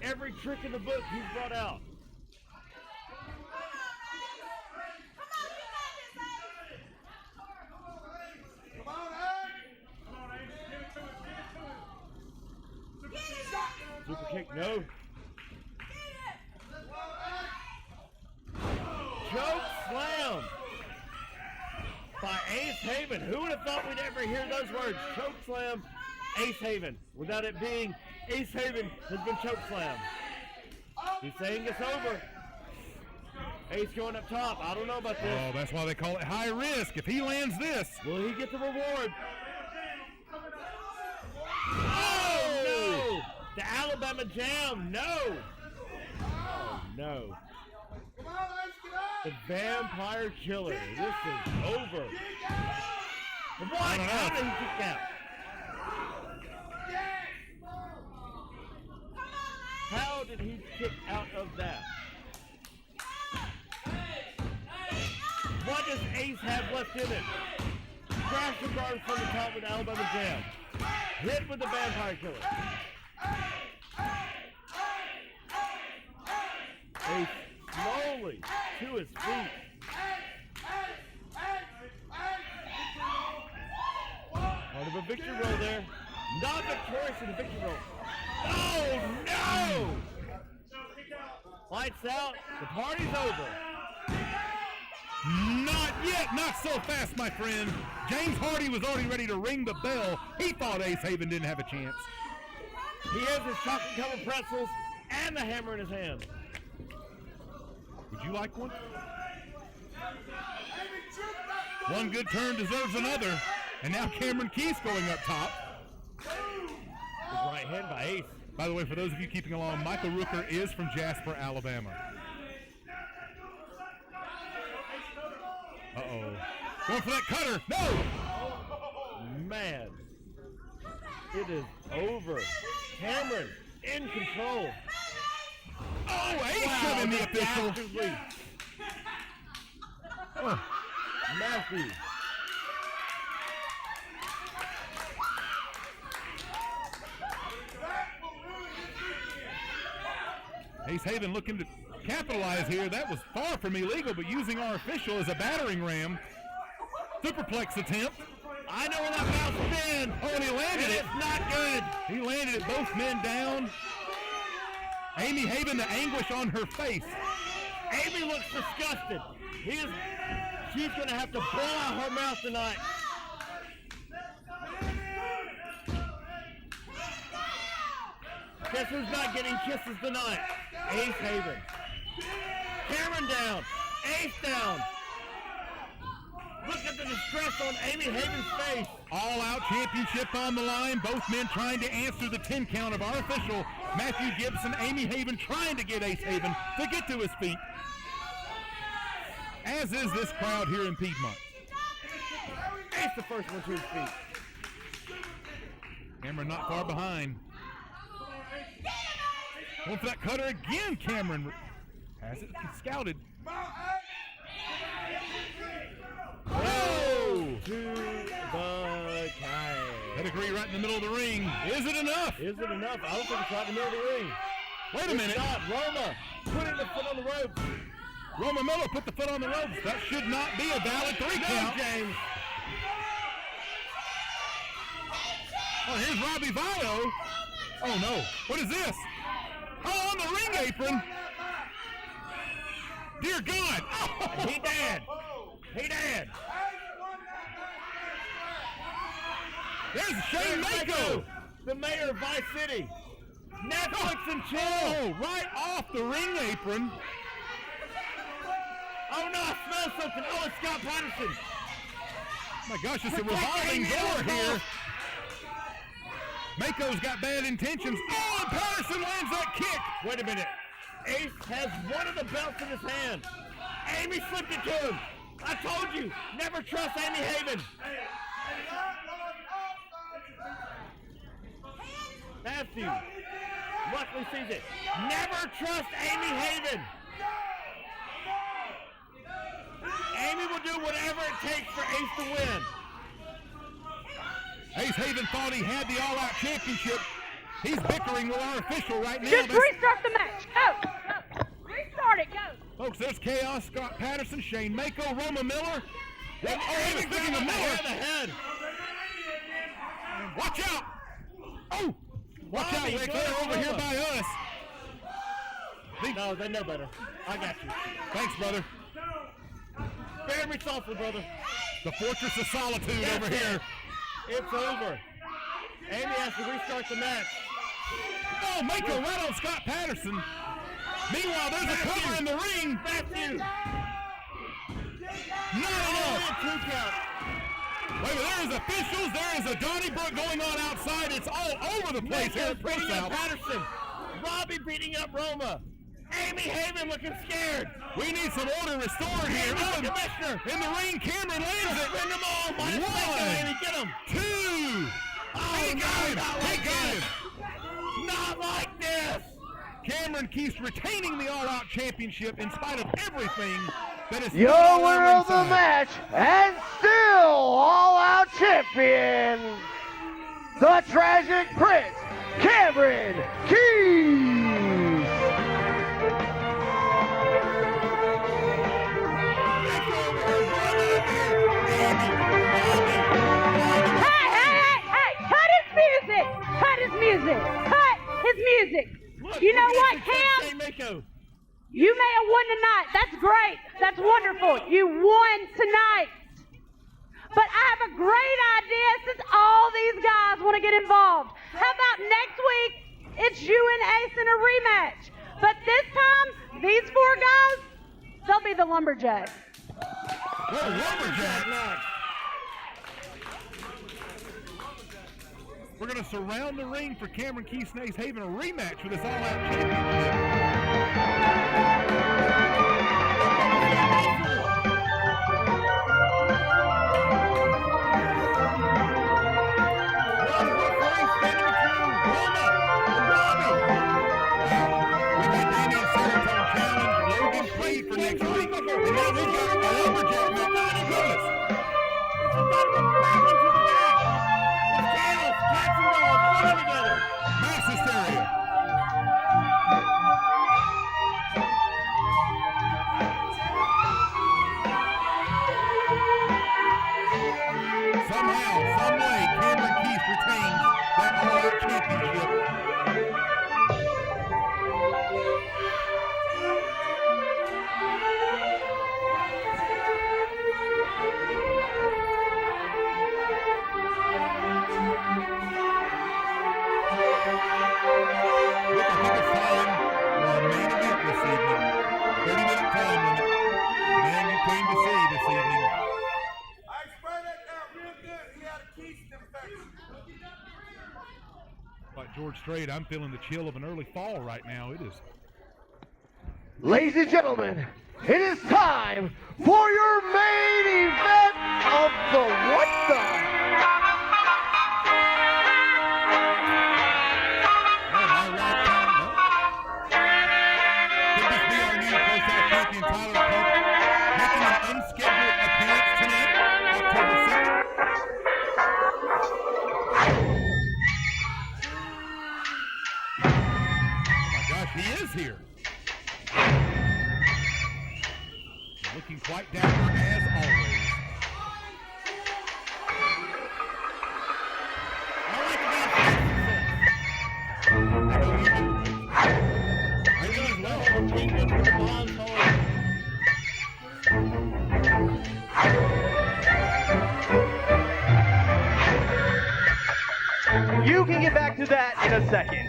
B: Every trick in the book he's brought out. Super kick, no. Choke slam by Ace Haven. Who would have thought we'd ever hear those words? Choke slam, Ace Haven. Without it being Ace Haven has been choke slam. He's saying it's over. Ace going up top. I don't know about this.
A: Oh, that's why they call it high risk. If he lands this.
B: Will he get the reward? Oh, no! The Alabama Jam, no! Oh, no. The Vampire Killer. This is over. What? How did he kick out? How did he kick out of that? What does Ace have left in it? Crash the guard from the top with the Alabama Jam. Hit with the Vampire Killer. Ace slowly to his feet. Part of a victory roll there. Not victorious in the victory roll. Oh no! Lights out. The party's over.
A: Not yet. Not so fast, my friend. James Hardy was already ready to ring the bell. He thought Ace Haven didn't have a chance.
B: He has his chocolate-covered pretzels and the hammer in his hand.
A: Would you like one? One good turn deserves another. And now Cameron Keith's going up top.
B: His right hand by Ace.
A: By the way, for those of you keeping along, Michael Rooker is from Jasper, Alabama. Uh-oh. Going for that cutter. No!
B: Man. It is over. Cameron in control.
A: Oh, Ace shoving the official.
B: Matthew.
A: Ace Haven looking to capitalize here. That was far from illegal, but using our official as a battering ram. Superplex attempt.
B: I know where that mouse been.
A: Oh, and he landed it.
B: It's not good.
A: He landed it, both men down. Amy Haven, the anguish on her face.
B: Amy looks disgusted. She's going to have to pull out her mouth tonight. Guess who's not getting kisses tonight? Ace Haven. Cameron down. Ace down. Look at the distress on Amy Haven's face.
A: All-out championship on the line. Both men trying to answer the 10 count of our official, Matthew Gibson. Amy Haven trying to get Ace Haven to get to his feet. As is this crowd here in Piedmont.
B: Ace the first one to his feet.
A: Cameron not far behind. Going for that cutter again. Cameron has it scouted.
B: Oh! To the kind.
A: Pedigree right in the middle of the ring. Is it enough?
B: Is it enough? I don't think it's right in the middle of the ring.
A: Wait a minute.
B: Not Roma putting the foot on the ropes.
A: Roma Miller put the foot on the ropes. That should not be a valid 3 count.
B: James.
A: Oh, here's Robbie Vio. Oh, no. What is this? Oh, on the ring apron. Dear God. Oh,
B: He dead. He dead.
A: there's Shane Mako.
B: The mayor of Vice City. Netflix and chill.
A: Oh, right off the ring apron.
B: Oh no, I smell something. Oh, it's Scott Patterson.
A: My gosh, it's a
B: Protect
A: revolving
B: Amy
A: door
B: Elbow.
A: here. Mako's got bad intentions. Oh, and Patterson lands that kick.
B: Wait a minute. Ace has one of the belts in his hand. Amy slipped it to him. I told you, never trust Amy Haven. Matthew, luckily sees it. Never trust Amy Haven. Amy will do whatever it takes for Ace to win.
A: Ace Haven thought he had the all-out championship. He's bickering with our official right now.
H: Just restart the match. Go. Go. Restart it. Go.
A: Folks, there's Chaos, Scott Patterson, Shane Mako, Roma Miller. Oh, he was thinking of Miller.
B: Ahead.
A: Watch out. Oh, watch out,
B: Robbie,
A: Rick.
B: go
A: They're
B: to
A: over here
B: Roma.
A: by us.
B: No, they know better. I got you.
A: Thanks, brother.
B: Spare me softly, brother.
A: The Fortress of Solitude
B: That's
A: over
B: it.
A: here.
B: It's over. Amy has to restart the match.
A: Oh, Mako right on Scott Patterson. Meanwhile, there's a cover in the ring.
B: Matthew.
A: Not enough.
B: 2 count.
A: Wait a minute, there is officials. There is a Donnybrook going on outside. It's all over the place here
B: Mako
A: at
B: beating up
A: ProSouth.
B: Patterson. Robbie beating up Roma. Amy Haven looking scared.
A: We need some order restored here.
B: Amy,
A: Oh,
B: the commissioner.
A: in the ring, Cameron lands it.
B: Spin them all. Minus Mako, Amy. Get him.
A: 2. He got him. He got him.
B: Not like this.
A: Cameron keeps retaining the all-out championship in spite of everything that is
C: Your
A: going on
C: winner of the
A: ringside.
C: match and still all-out champion, the Tragic Prince, Cameron Keys.
H: Hey! Cut his music! Cut his music! Cut his music! You know what, Cam?
B: Shane Mako.
H: You may have won tonight. That's great. That's wonderful. You won tonight. But I have a great idea since all these guys want to get involved. How about next week, it's you and Ace in a rematch. But this time, these 4 guys, they'll be the Lumberjacks.
A: Whoa, Lumberjack. We're going to surround the ring for Cameron Keith Snays Haven, a rematch for this all-out championship. For next week, and now we've got a lumberjack match. My goodness. Mass hysteria. somehow, some way, Cameron Keith retains that All-Out Championship. Look, I think it's time for our main event this evening. 30-minute time limit. Man you came to see this evening.
E: I sprayed that down real good. He had a yeast infection.
A: Like George Strait, I'm feeling the chill of an early fall right now. It is.
C: Ladies and gentlemen, it is time for your main event of the What the?
A: Could this be our new ProSouth champion, Tyler Cook, making an unscheduled appearance tonight, October 6th? Oh my gosh, he is here. Looking quite dapper as always. I like
C: You can get back to that in a second.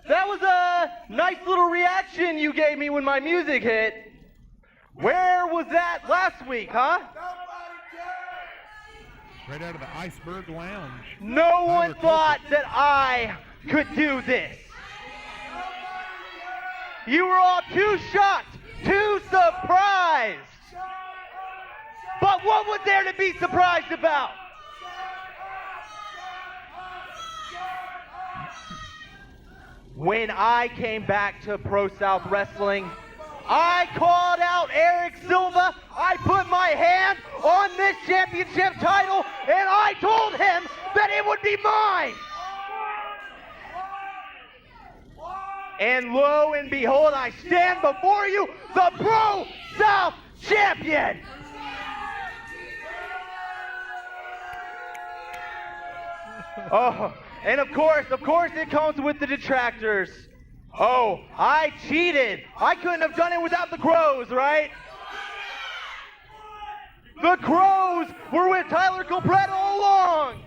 C: That was a nice little reaction you gave me when my music hit. Where was that last week, huh?
A: Right out of the Iceberg Lounge.
C: No one thought that I could do this. You were all too shocked, too surprised. But what was there to be surprised about? When I came back to ProSouth Wrestling, I called out Eric Silva. I put my hand on this championship title, and I told him that it would be mine. And lo and behold, I stand before you, the ProSouth champion. Oh, and of course, it comes with the detractors. Oh, I cheated. I couldn't have done it without the Crows, right? The Crows were with Tyler Colbrett all along.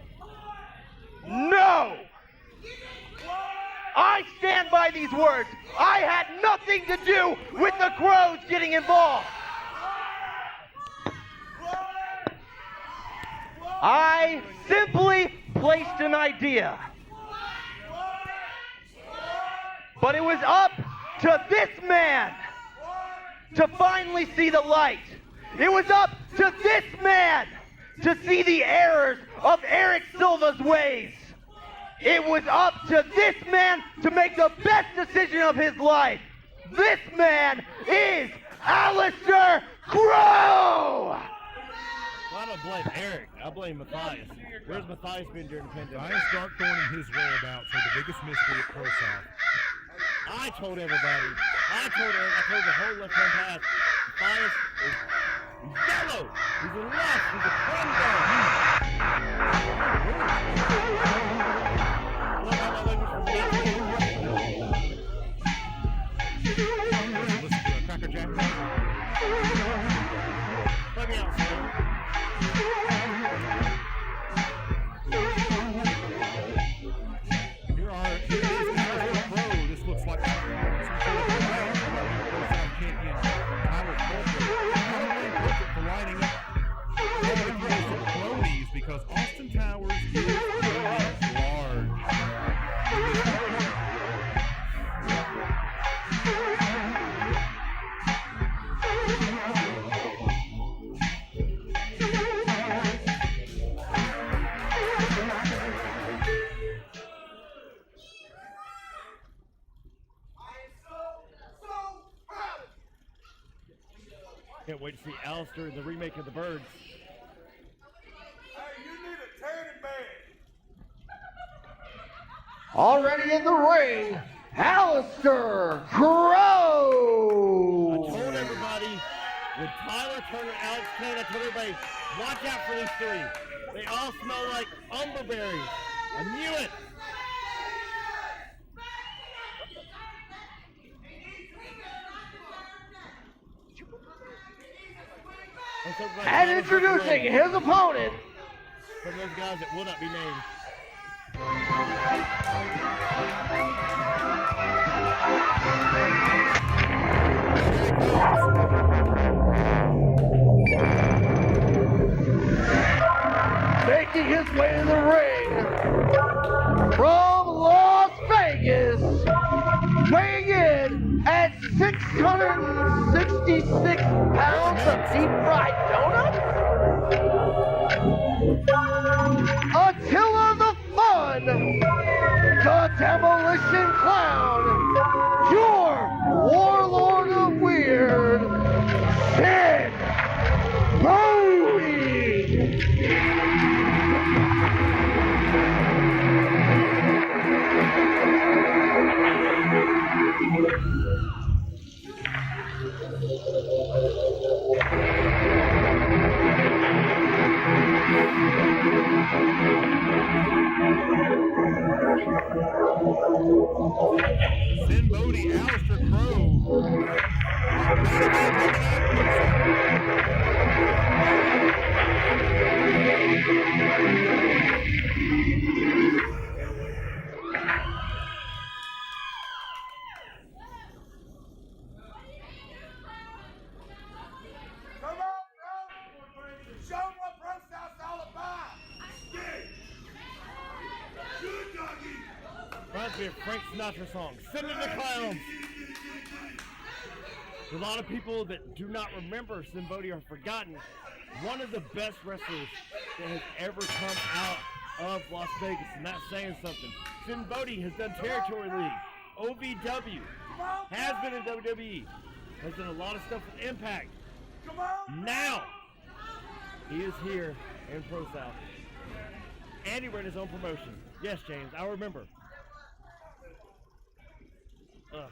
C: No. I stand by these words. I had nothing to do with the Crows getting involved. I simply placed an idea. But it was up to this man to finally see the light. It was up to this man to see the errors of Eric Silva's ways. It was up to this man to make the best decision of his life. This man is Alistair Crow!
B: Well, I don't blame Eric. I blame Matthias. Where's Matthias been during the pandemic?
A: Matthias Darkthorn and his whereabouts are the biggest mystery at ProSouth.
B: I told everybody. I told Eric. I told the whole left-hand path. Matthias is yellow. He's a left. He's a
A: Listen to a Cracker Jack.
B: Let me out, son.
A: Here is Alistair Crow. This looks like some sort of match for our new ProSouth champion, Tyler Colbrett. Not only perfect for lining up some cronies, because Austin Towers is large.
B: Can't wait to see Alistair in the remake of The Birds.
E: Hey, you need a tanning bed.
C: Already in the ring, Alistair
B: I
C: Crow.
B: told everybody, when Tyler Turner and Alex Kane, I told everybody, watch out for these three. They all smell like umberberries. I knew it.
C: And introducing his opponent,
B: From those guys that will not be named.
C: making his way to the ring from Las Vegas, weighing in at 666 pounds of deep fried donuts. Attila the Fun, the Demolition Clown, your Warlord of Weird, SINN BODHI.
A: SINN BODHI, Alistair Crow.
E: Come on, bro. Show them what ProSouth's all about. Good doggy.
B: Reminds me of Frank Sinatra song, Send It to Clowns. A lot of people that do not remember SINN BODHI are forgotten. One of the best wrestlers that has ever come out of Las Vegas, and that's saying something. SINN BODHI has done Territory League, OVW, has been in WWE, has done a lot of stuff with Impact.
E: Come on.
B: Now, he is here in ProSouth. And he ran his own promotion. Yes, James, I remember. Ugh.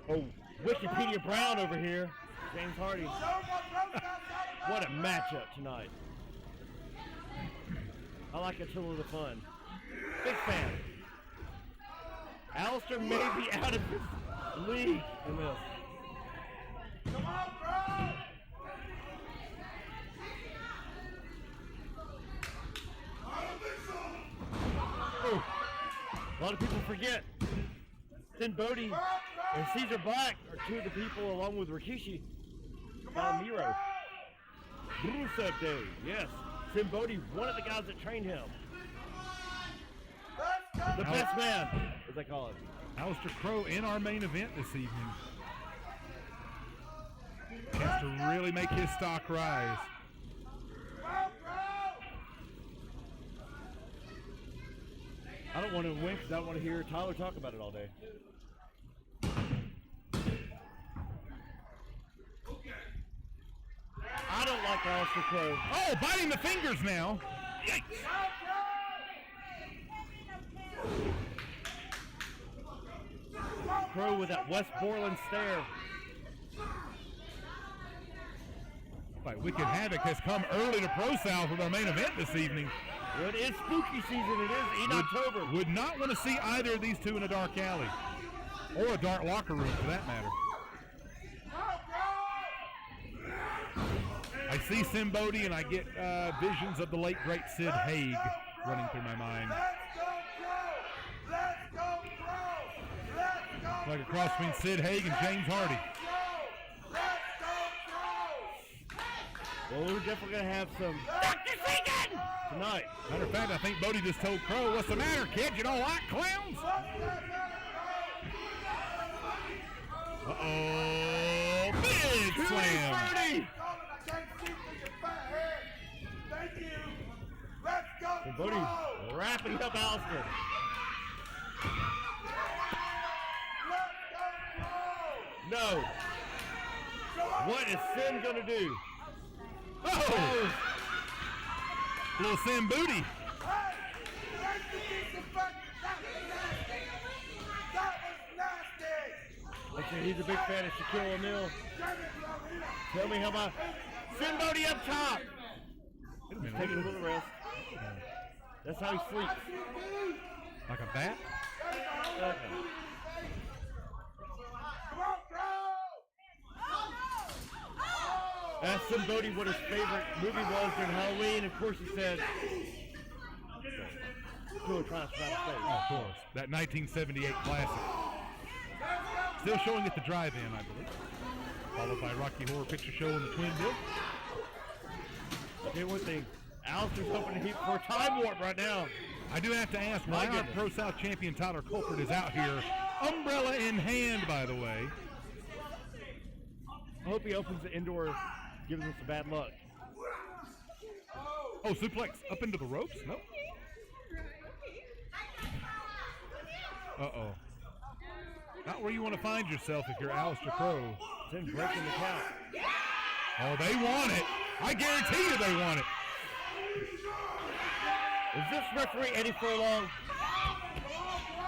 B: Oh, Wikipedia Brown over here. James Hardy.
E: Show them what ProSouth's all about.
B: What a matchup tonight. I like Attila the Fun. Big fan. Alistair may be out of his league in this.
E: Come on, bro.
B: Ooh. A lot of people forget. SINN BODHI and Caesar Black are two of the people, along with Rikishi, Miro. Rusev Day, yes. SINN BODHI, one of the guys that trained him. The best man, as I call it.
A: Alistair Crow in our main event this evening. Chance to really make his stock rise.
B: I don't want to win because I don't want to hear Tyler talk about it all day. I don't like Alistair Crow.
A: Oh, biting the fingers now. Yikes.
B: Crow with that Westmoreland stare.
A: Right, Wicked Havoc has come early to ProSouth with our main event this evening.
B: Well, it is spooky season. It is in October.
A: Would not want to see either of these two in a dark alley. Or a dark locker room, for that matter. I see SINN BODHI and I get visions of the late, great Sid Haig running through my mind. Like a cross between Sid Haig and James Hardy.
B: Well, we're definitely going to have some Dr. Satan tonight.
A: Matter of fact, I think Bodhi just told Crow, what's the matter, kid? You don't like clowns? Uh-oh. Big slam.
E: Thank you. Let's go.
B: And Bodhi wrapping up Alistair. No. What is SINN going to do?
A: Oh! Little SINN booty.
B: He's a big fan of Shaquille O'Neal. Tell me how about SINN BODHI up top. He's taking a little rest. That's how he sleeps.
A: Like a bat?
B: Asked SINN BODHI what his favorite movie was during Halloween. Of course, he said, Cool Trying to Survive Space.
A: Oh, of course. That 1978 classic. Still showing at the drive-in, I believe. Followed by Rocky Horror Picture Show in the Twin Bill.
B: I'll tell you one thing. Alistair's hoping for a time warp right now.
A: I do have to ask why our Pro-South champion Tyler Culprit is out here, umbrella in hand, by the way.
B: I hope he opens the indoor, gives us some bad luck.
A: Oh, suplex up into the ropes? Nope. Uh-oh. Not where you want to find yourself if you're Alistair Crow.
B: SINN breaking the count.
A: Oh, they want it. I guarantee you they want it.
B: Is this referee Eddie Furlong?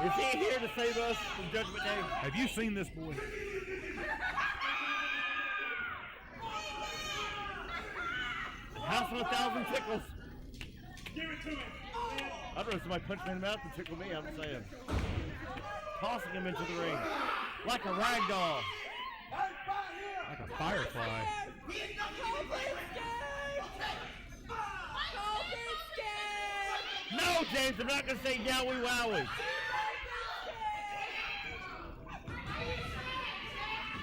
B: Is he here to save us from Judgment Day?
A: Have you seen this boy?
B: House of 1,000 tickles.
E: Give it to me.
B: I'd rather somebody punch me in the mouth than tickle me, I'm saying. Tossing him into the ring like a rag doll.
A: Like a firefly.
B: No, James, I'm not going to say yowie wowie.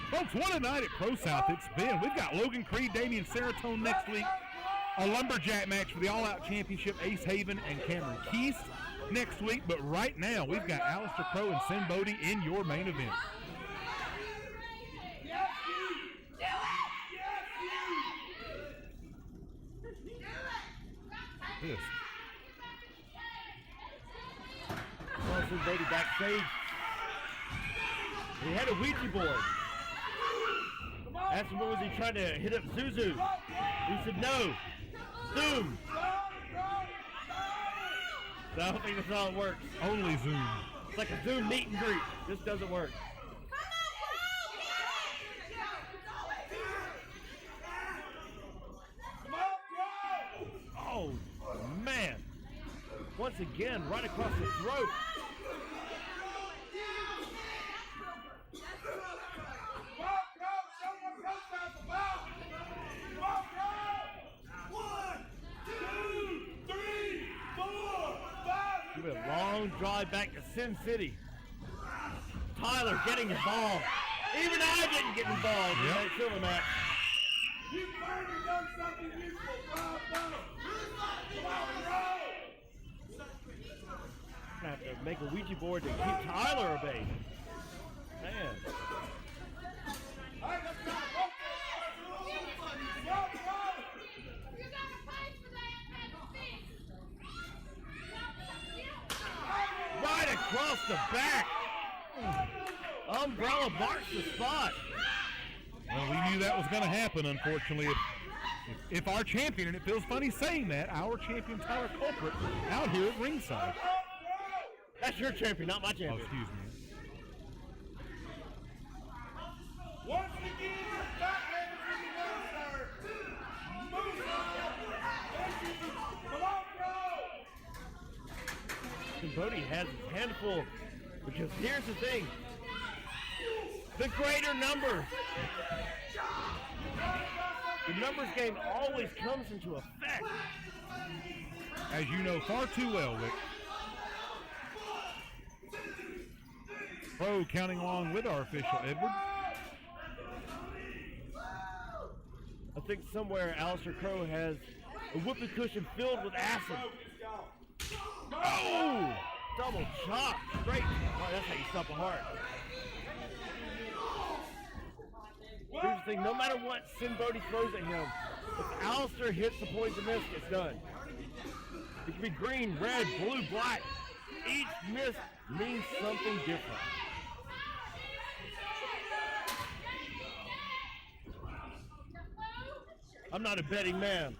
A: Folks, what a night at Pro-South it's been. We've got Logan Creed, Damian Saratone next week. A lumberjack match for the All-Out Championship, Ace Haven and Cameron Keast next week. But right now, we've got Alistair Crow and SINN BODHI in your main event. This.
B: SINN BODHI backstage. He had a Ouija board. Asked him what was he trying to hit up Zuzu. He said no. Zoom. So I don't think that's how it works.
A: Only Zoom.
B: It's like a Zoom meet and greet. This doesn't work. Oh, man. Once again, right across the throat. Give it a long drive back to Sin City. Tyler getting involved. Even I didn't get involved in that silver match.
E: You finally done something useful, Bravo.
B: I have to make a Ouija board to keep Tyler at bay. Man. Right across the back. Umbrella marks the spot.
A: Well, we knew that was going to happen, unfortunately. If our champion, and it feels funny saying that, our champion Tyler Culprit out here at ringside.
B: That's your champion, not my champion.
A: Oh, excuse me.
E: Once again, your backhanders in the middle, sir. Move Come on, bro.
B: SINN BODHI has his handful because here's the thing. The greater numbers. The numbers game always comes into effect.
A: As you know far too well, Wick. Pro counting along with our official, Edward.
B: I think somewhere Alistair Crow has a whoopee cushion filled with acid. Oh! Double chop straight. Oh, that's how you stop a heart. Here's the thing, no matter what SINN BODHI throws at him, if Alistair hits the poison mist, it's done. It can be green, red, blue, black. Each mist means something different. I'm not a betting man,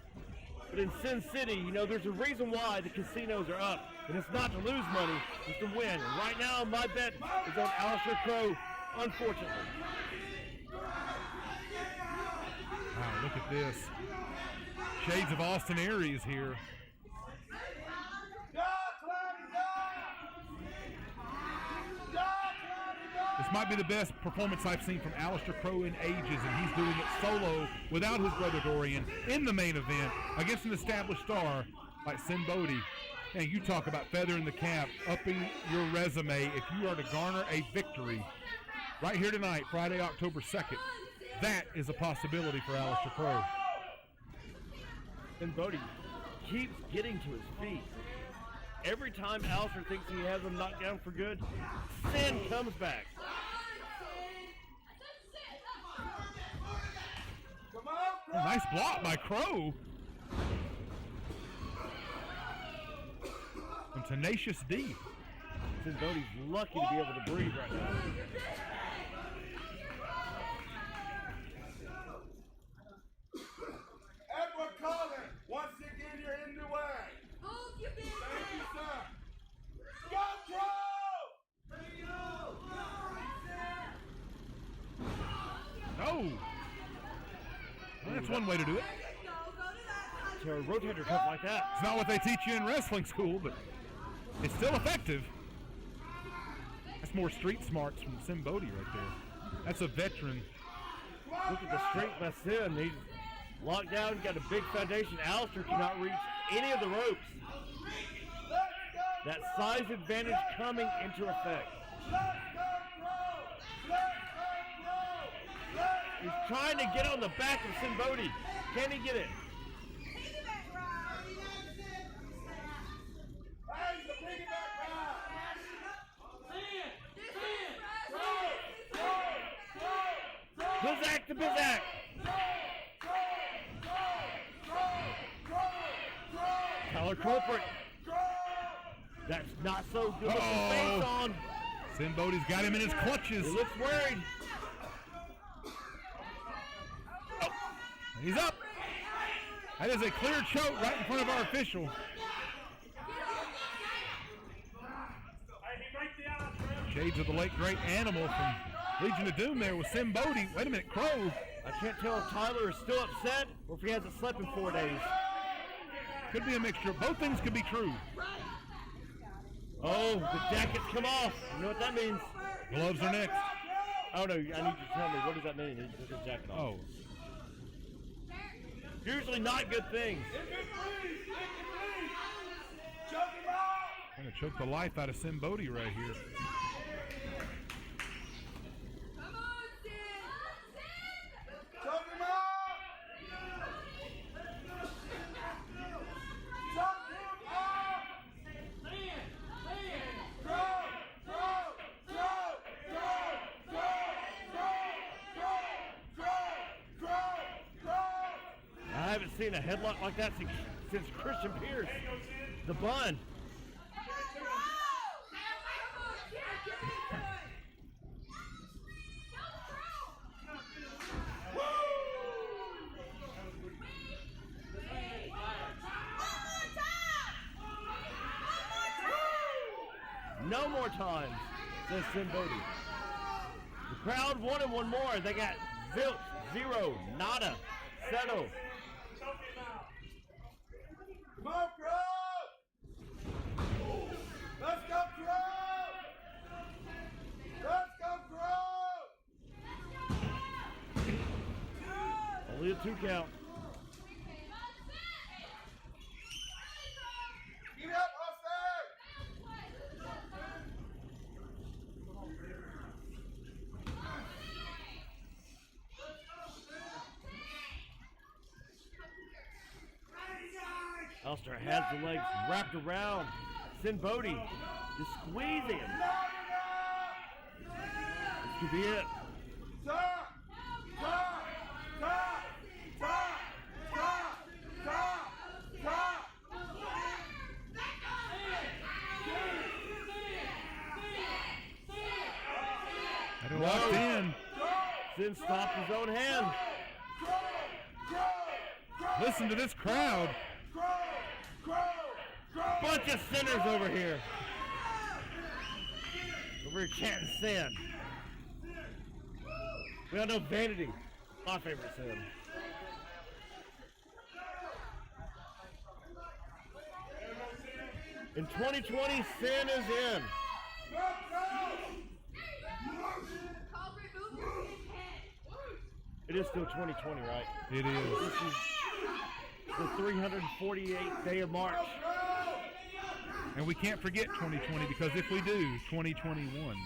B: but in Sin City, you know, there's a reason why the casinos are up, and it's not to lose money, it's to win. And right now, my bet is on Alistair Crow unfortunately.
A: Wow, look at this. Shades of Austin Aries here. This might be the best performance I've seen from Aleister Crowe in ages, and he's doing it solo without his brother Dorian in the main event against an established star like SINN BODHI. And you talk about feathering the cap, upping your resume if you are to garner a victory right here tonight, Friday, October 2nd. That is a possibility for Aleister Crowe.
B: And BODHI keeps getting to his feet. Every time Aleister thinks he has him knocked down for good, SINN comes back.
A: Oh, nice block by Crowe. And Tenacious D.
B: SINN BODHI's lucky to be able to breathe right now.
E: Edward Cullen, once again you're in the way. Thank you, sir. Go, Crow!
A: No. Well, that's one way to do it.
B: To a rotator cuff like that.
A: It's not what they teach you in wrestling school, but it's still effective. That's more street smarts from SINN BODHI right there. That's a veteran.
B: Look at the strength by SINN. He's locked down, got a big foundation. Aleister cannot reach any of the ropes. That size advantage coming into effect. He's trying to get on the back of SINN BODHI. Can he get it? Bizak to Bizak. Collar culprit. That's not so good with the face on.
A: SINN BODHI's got him in his clutches.
B: He looks worried.
A: Oh, he's up. That is a clear choke right in front of our official. Shades of the late great Animal from Legion of Doom there with SINN BODHI. Wait a minute, Crowe.
B: I can't tell if Tyler is still upset or if he hasn't slept in 4 days.
A: Could be a mixture. Both things could be true.
B: Oh, the jackets come off. You know what that means?
A: Gloves are next.
B: Oh no, I need you to tell me, what does that mean? He took his jacket off.
A: Oh.
B: Usually not good things.
A: Going to choke the life out of SINN BODHI right here.
B: I haven't seen a headlock like that since Christian Pierce. The bun. No more time, says SINN BODHI. The crowd wanted one more. They got zilch, zero, nada, settle.
E: Come on, Crow! Let's go, Crow! Let's go, Crow!
B: Only a 2 count.
E: Get up, Austin!
B: Aleister has the legs wrapped around SINN BODHI, just squeezing him. This could be it.
E: Stop! Stop! Stop! Stop! Stop! Stop! Stop!
A: They're locked in.
B: SINN stopped his own hand.
A: Listen to this crowd.
B: Bunch of sinners over here. Over here chanting SINN. We all know Vanity, my favorite sin. In 2020, Sin is in. It is still 2020, right?
A: It is.
B: This is the 348th day of March.
A: And we can't forget 2020 because if we do, 2021.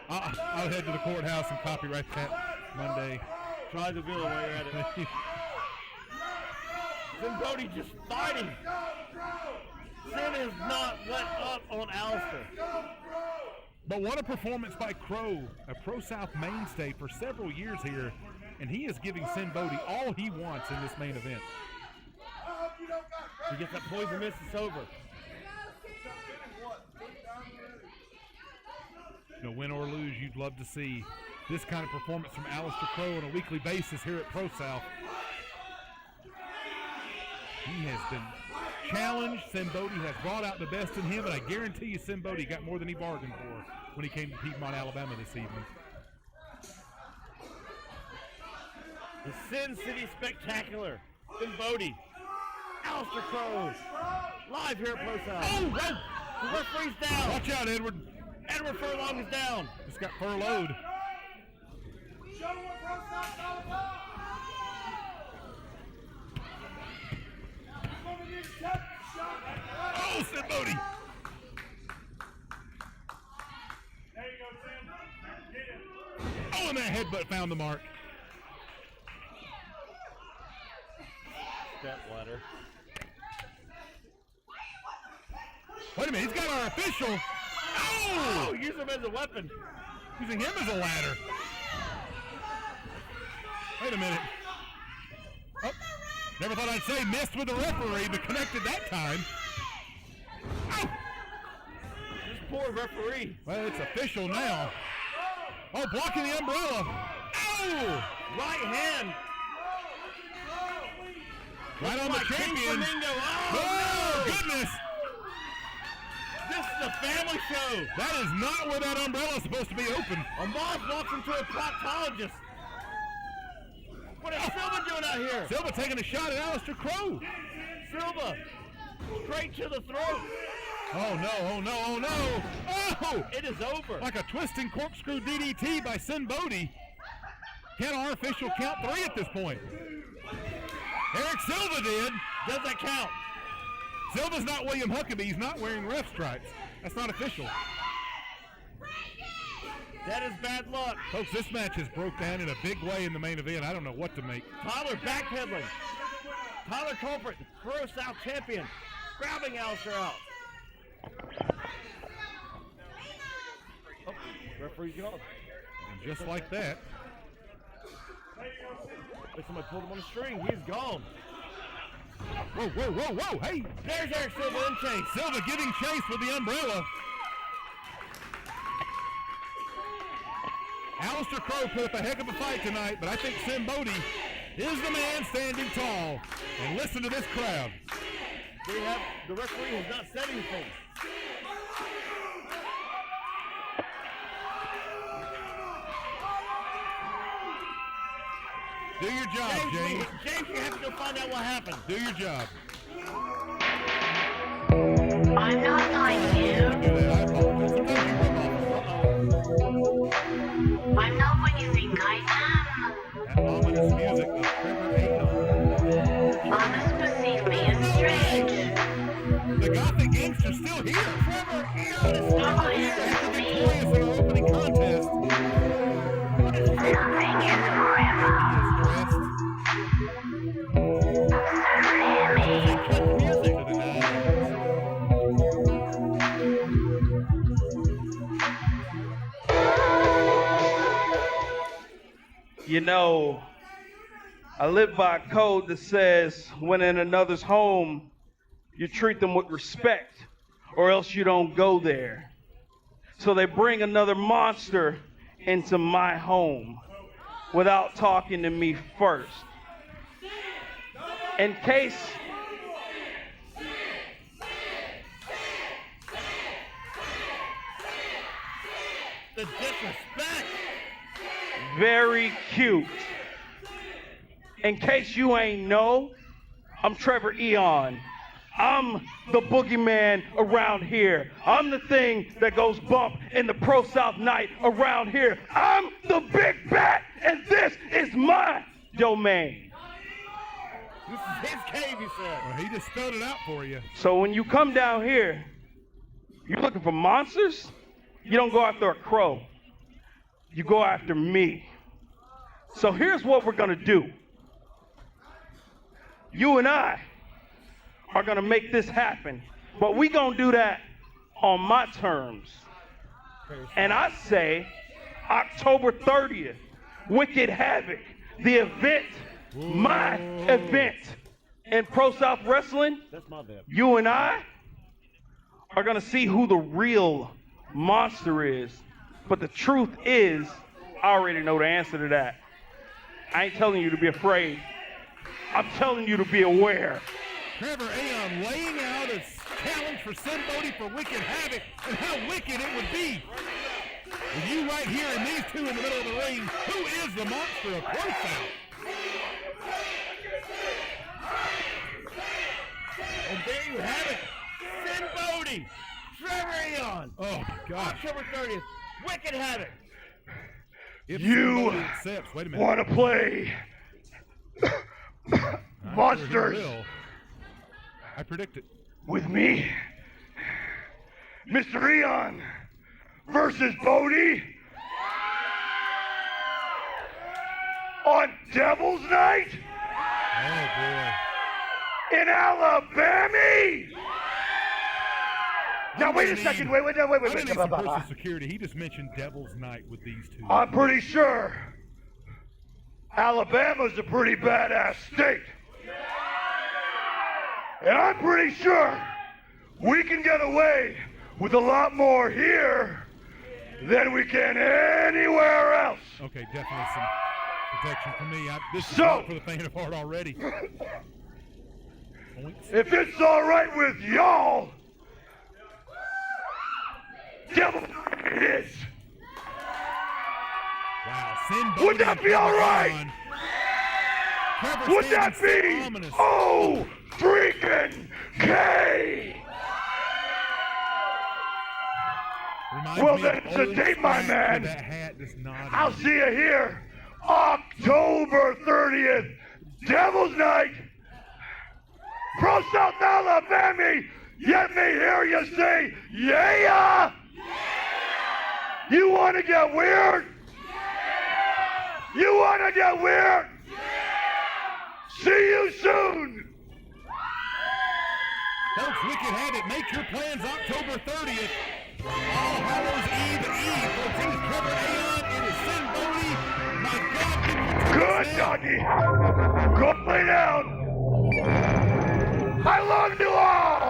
A: I'll head to the courthouse and copyright that Monday.
B: Try the bill while you're at it. Then BODHI just fighting. Sin has not let up on Alistair.
A: But what a performance by Crow, a ProSouth mainstay for several years here, and he is giving Sin BODHI all he wants in this main event.
B: He gets that poison mist, it's over.
A: You know, win or lose, you'd love to see this kind of performance from Alistair Crow on a weekly basis here at ProSouth. He has been challenged. Sin BODHI has brought out the best in him, and I guarantee you Sin BODHI got more than he bargained for when he came to Piedmont, Alabama this evening.
B: The Sin City Spectacular. Sin BODHI. Alistair Crow. Live here at ProSouth. Oh, no! The referee's down.
A: Watch out, Edward.
B: Edward Furlong is down.
A: Just got furloughed. Oh, Sin BODHI. Oh, and that headbutt found the mark.
B: Step ladder.
A: Wait a minute, he's got our official.
B: Oh! Use him as a weapon.
A: Using him as a ladder. Wait a minute. Oh, never thought I'd say missed with the referee, but connected that time. Oh!
B: This poor referee.
A: Well, it's official now. Oh, blocking the umbrella. Oh!
B: Right hand.
A: Right on the champion. Oh, goodness.
B: This is a family show.
A: That is not where that umbrella is supposed to be open.
B: A moth walks into a proctologist. What is Silva doing out here?
A: Silva taking a shot at Alistair Crow.
B: Silva, straight to the throat.
A: Oh, no, oh, no, oh, no. Oh!
B: It is over.
A: Like a twisting corkscrew DDT by Sin BODHI. Can our official count 3 at this point? Eric Silva did.
B: Does that count?
A: Silva's not William Huckabee. He's not wearing ref stripes. That's not official.
B: That is bad luck.
A: Folks, this match has broke down in a big way in the main event. I don't know what to make.
B: Tyler backpedaling. Tyler Culprit, the ProSouth champion, grabbing Alistair out. Oh, referee's gone.
A: And just like that.
B: Somebody pulled him on a string. He's gone.
A: Whoa, whoa, whoa, whoa. Hey.
B: There's Eric Silva in chase.
A: Silva giving chase with the umbrella. Alistair Crow put up a heck of a fight tonight, but I think Sin BODHI is the man standing tall. And listen to this crowd.
B: The referee has not said anything.
A: Do your job, James.
B: James, you have to go find out what happened.
A: Do your job.
D: I'm not like you.
A: I apologize.
D: I'm not what you think I
A: That ominous music of Trevor Aiden.
D: am. Others perceive me as strange.
A: The Gothic gangster's still here. Trevor Aiden is still
D: Oh,
A: here
D: it's
A: after
D: me.
A: victorious in our opening contest.
D: Nothing is forever.
F: You know, I live by a code that says when in another's home, you treat them with respect or else you don't go there. So they bring another monster into my home without talking to me first. In case
B: The disrespect.
F: Very cute. In case you ain't know, I'm Trevor Eon. I'm the boogeyman around here. I'm the thing that goes bump in the Pro-South night around here. I'm the big bat, and this is my domain.
B: This is his cave, he said.
A: Well, he just spelled it out for you.
F: So when you come down here, you're looking for monsters? You don't go after a crow. You go after me. So here's what we're gonna do. You and I are gonna make this happen, but we gonna do that on my terms. And I say October 30th, Wicked Havoc, the event, my event in Pro-South Wrestling.
B: That's my bad.
F: You and I are gonna see who the real monster is. But the truth is, I already know the answer to that. I ain't telling you to be afraid. I'm telling you to be aware.
A: Trevor Aon laying out a challenge for SINN BODHI for Wicked Havoc and how wicked it would be. With you right here and these two in the middle of the ring, who is the monster of ProSouth?
B: And there you have it. SINN BODHI, Trevor Aon.
A: Oh my gosh.
B: October 30th, Wicked Havoc.
A: If
C: You
A: SINN BODHI accepts, wait a minute.
C: Want to play
A: I'm
C: monsters
A: sure he will. I predict it.
C: with me? Mr. Eon versus Bodhi on Devil's Night
A: Oh boy.
C: in Alabama. Now wait a second. Wait.
A: I need some personal security. He just mentioned Devil's Night with these two.
C: I'm pretty sure Alabama's a pretty badass state. And I'm pretty sure we can get away with a lot more here than we can anywhere else.
A: Okay, definitely some protection for me. This is
C: So-
A: not for the faint of heart already. Points.
C: If it's all right with y'all, Devil it is.
A: Wow, SINN BODHI
C: Would that be
A: and
C: all
A: Trevor
C: right?
A: Aon. Trevor
C: Would that
A: standing
C: be?
A: so ominous.
C: Oh, freaking K!
A: Reminds
C: Well,
A: me
C: then,
A: of
C: it's a
A: old
C: date, my
A: Frank
C: man.
A: with That hat just nodding.
C: I'll see you here, October 30th, Devil's Night, Pro-South Alabama. Let me hear you say, yeah! You want to get weird? You want to get weird? See you soon!
A: Folks, Wicked Havoc, make your plans October 30th. All Hallows Eve. Folks, it is Trevor Aon. It is SINN BODHI. My God,
C: Good doggy. Go lay down. I love you all.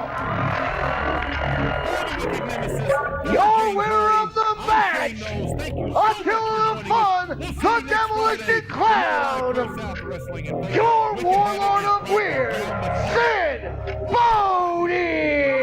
C: Your winner of the match, until the fun, the demolition clown, your warlord of weird, SINN BODHI.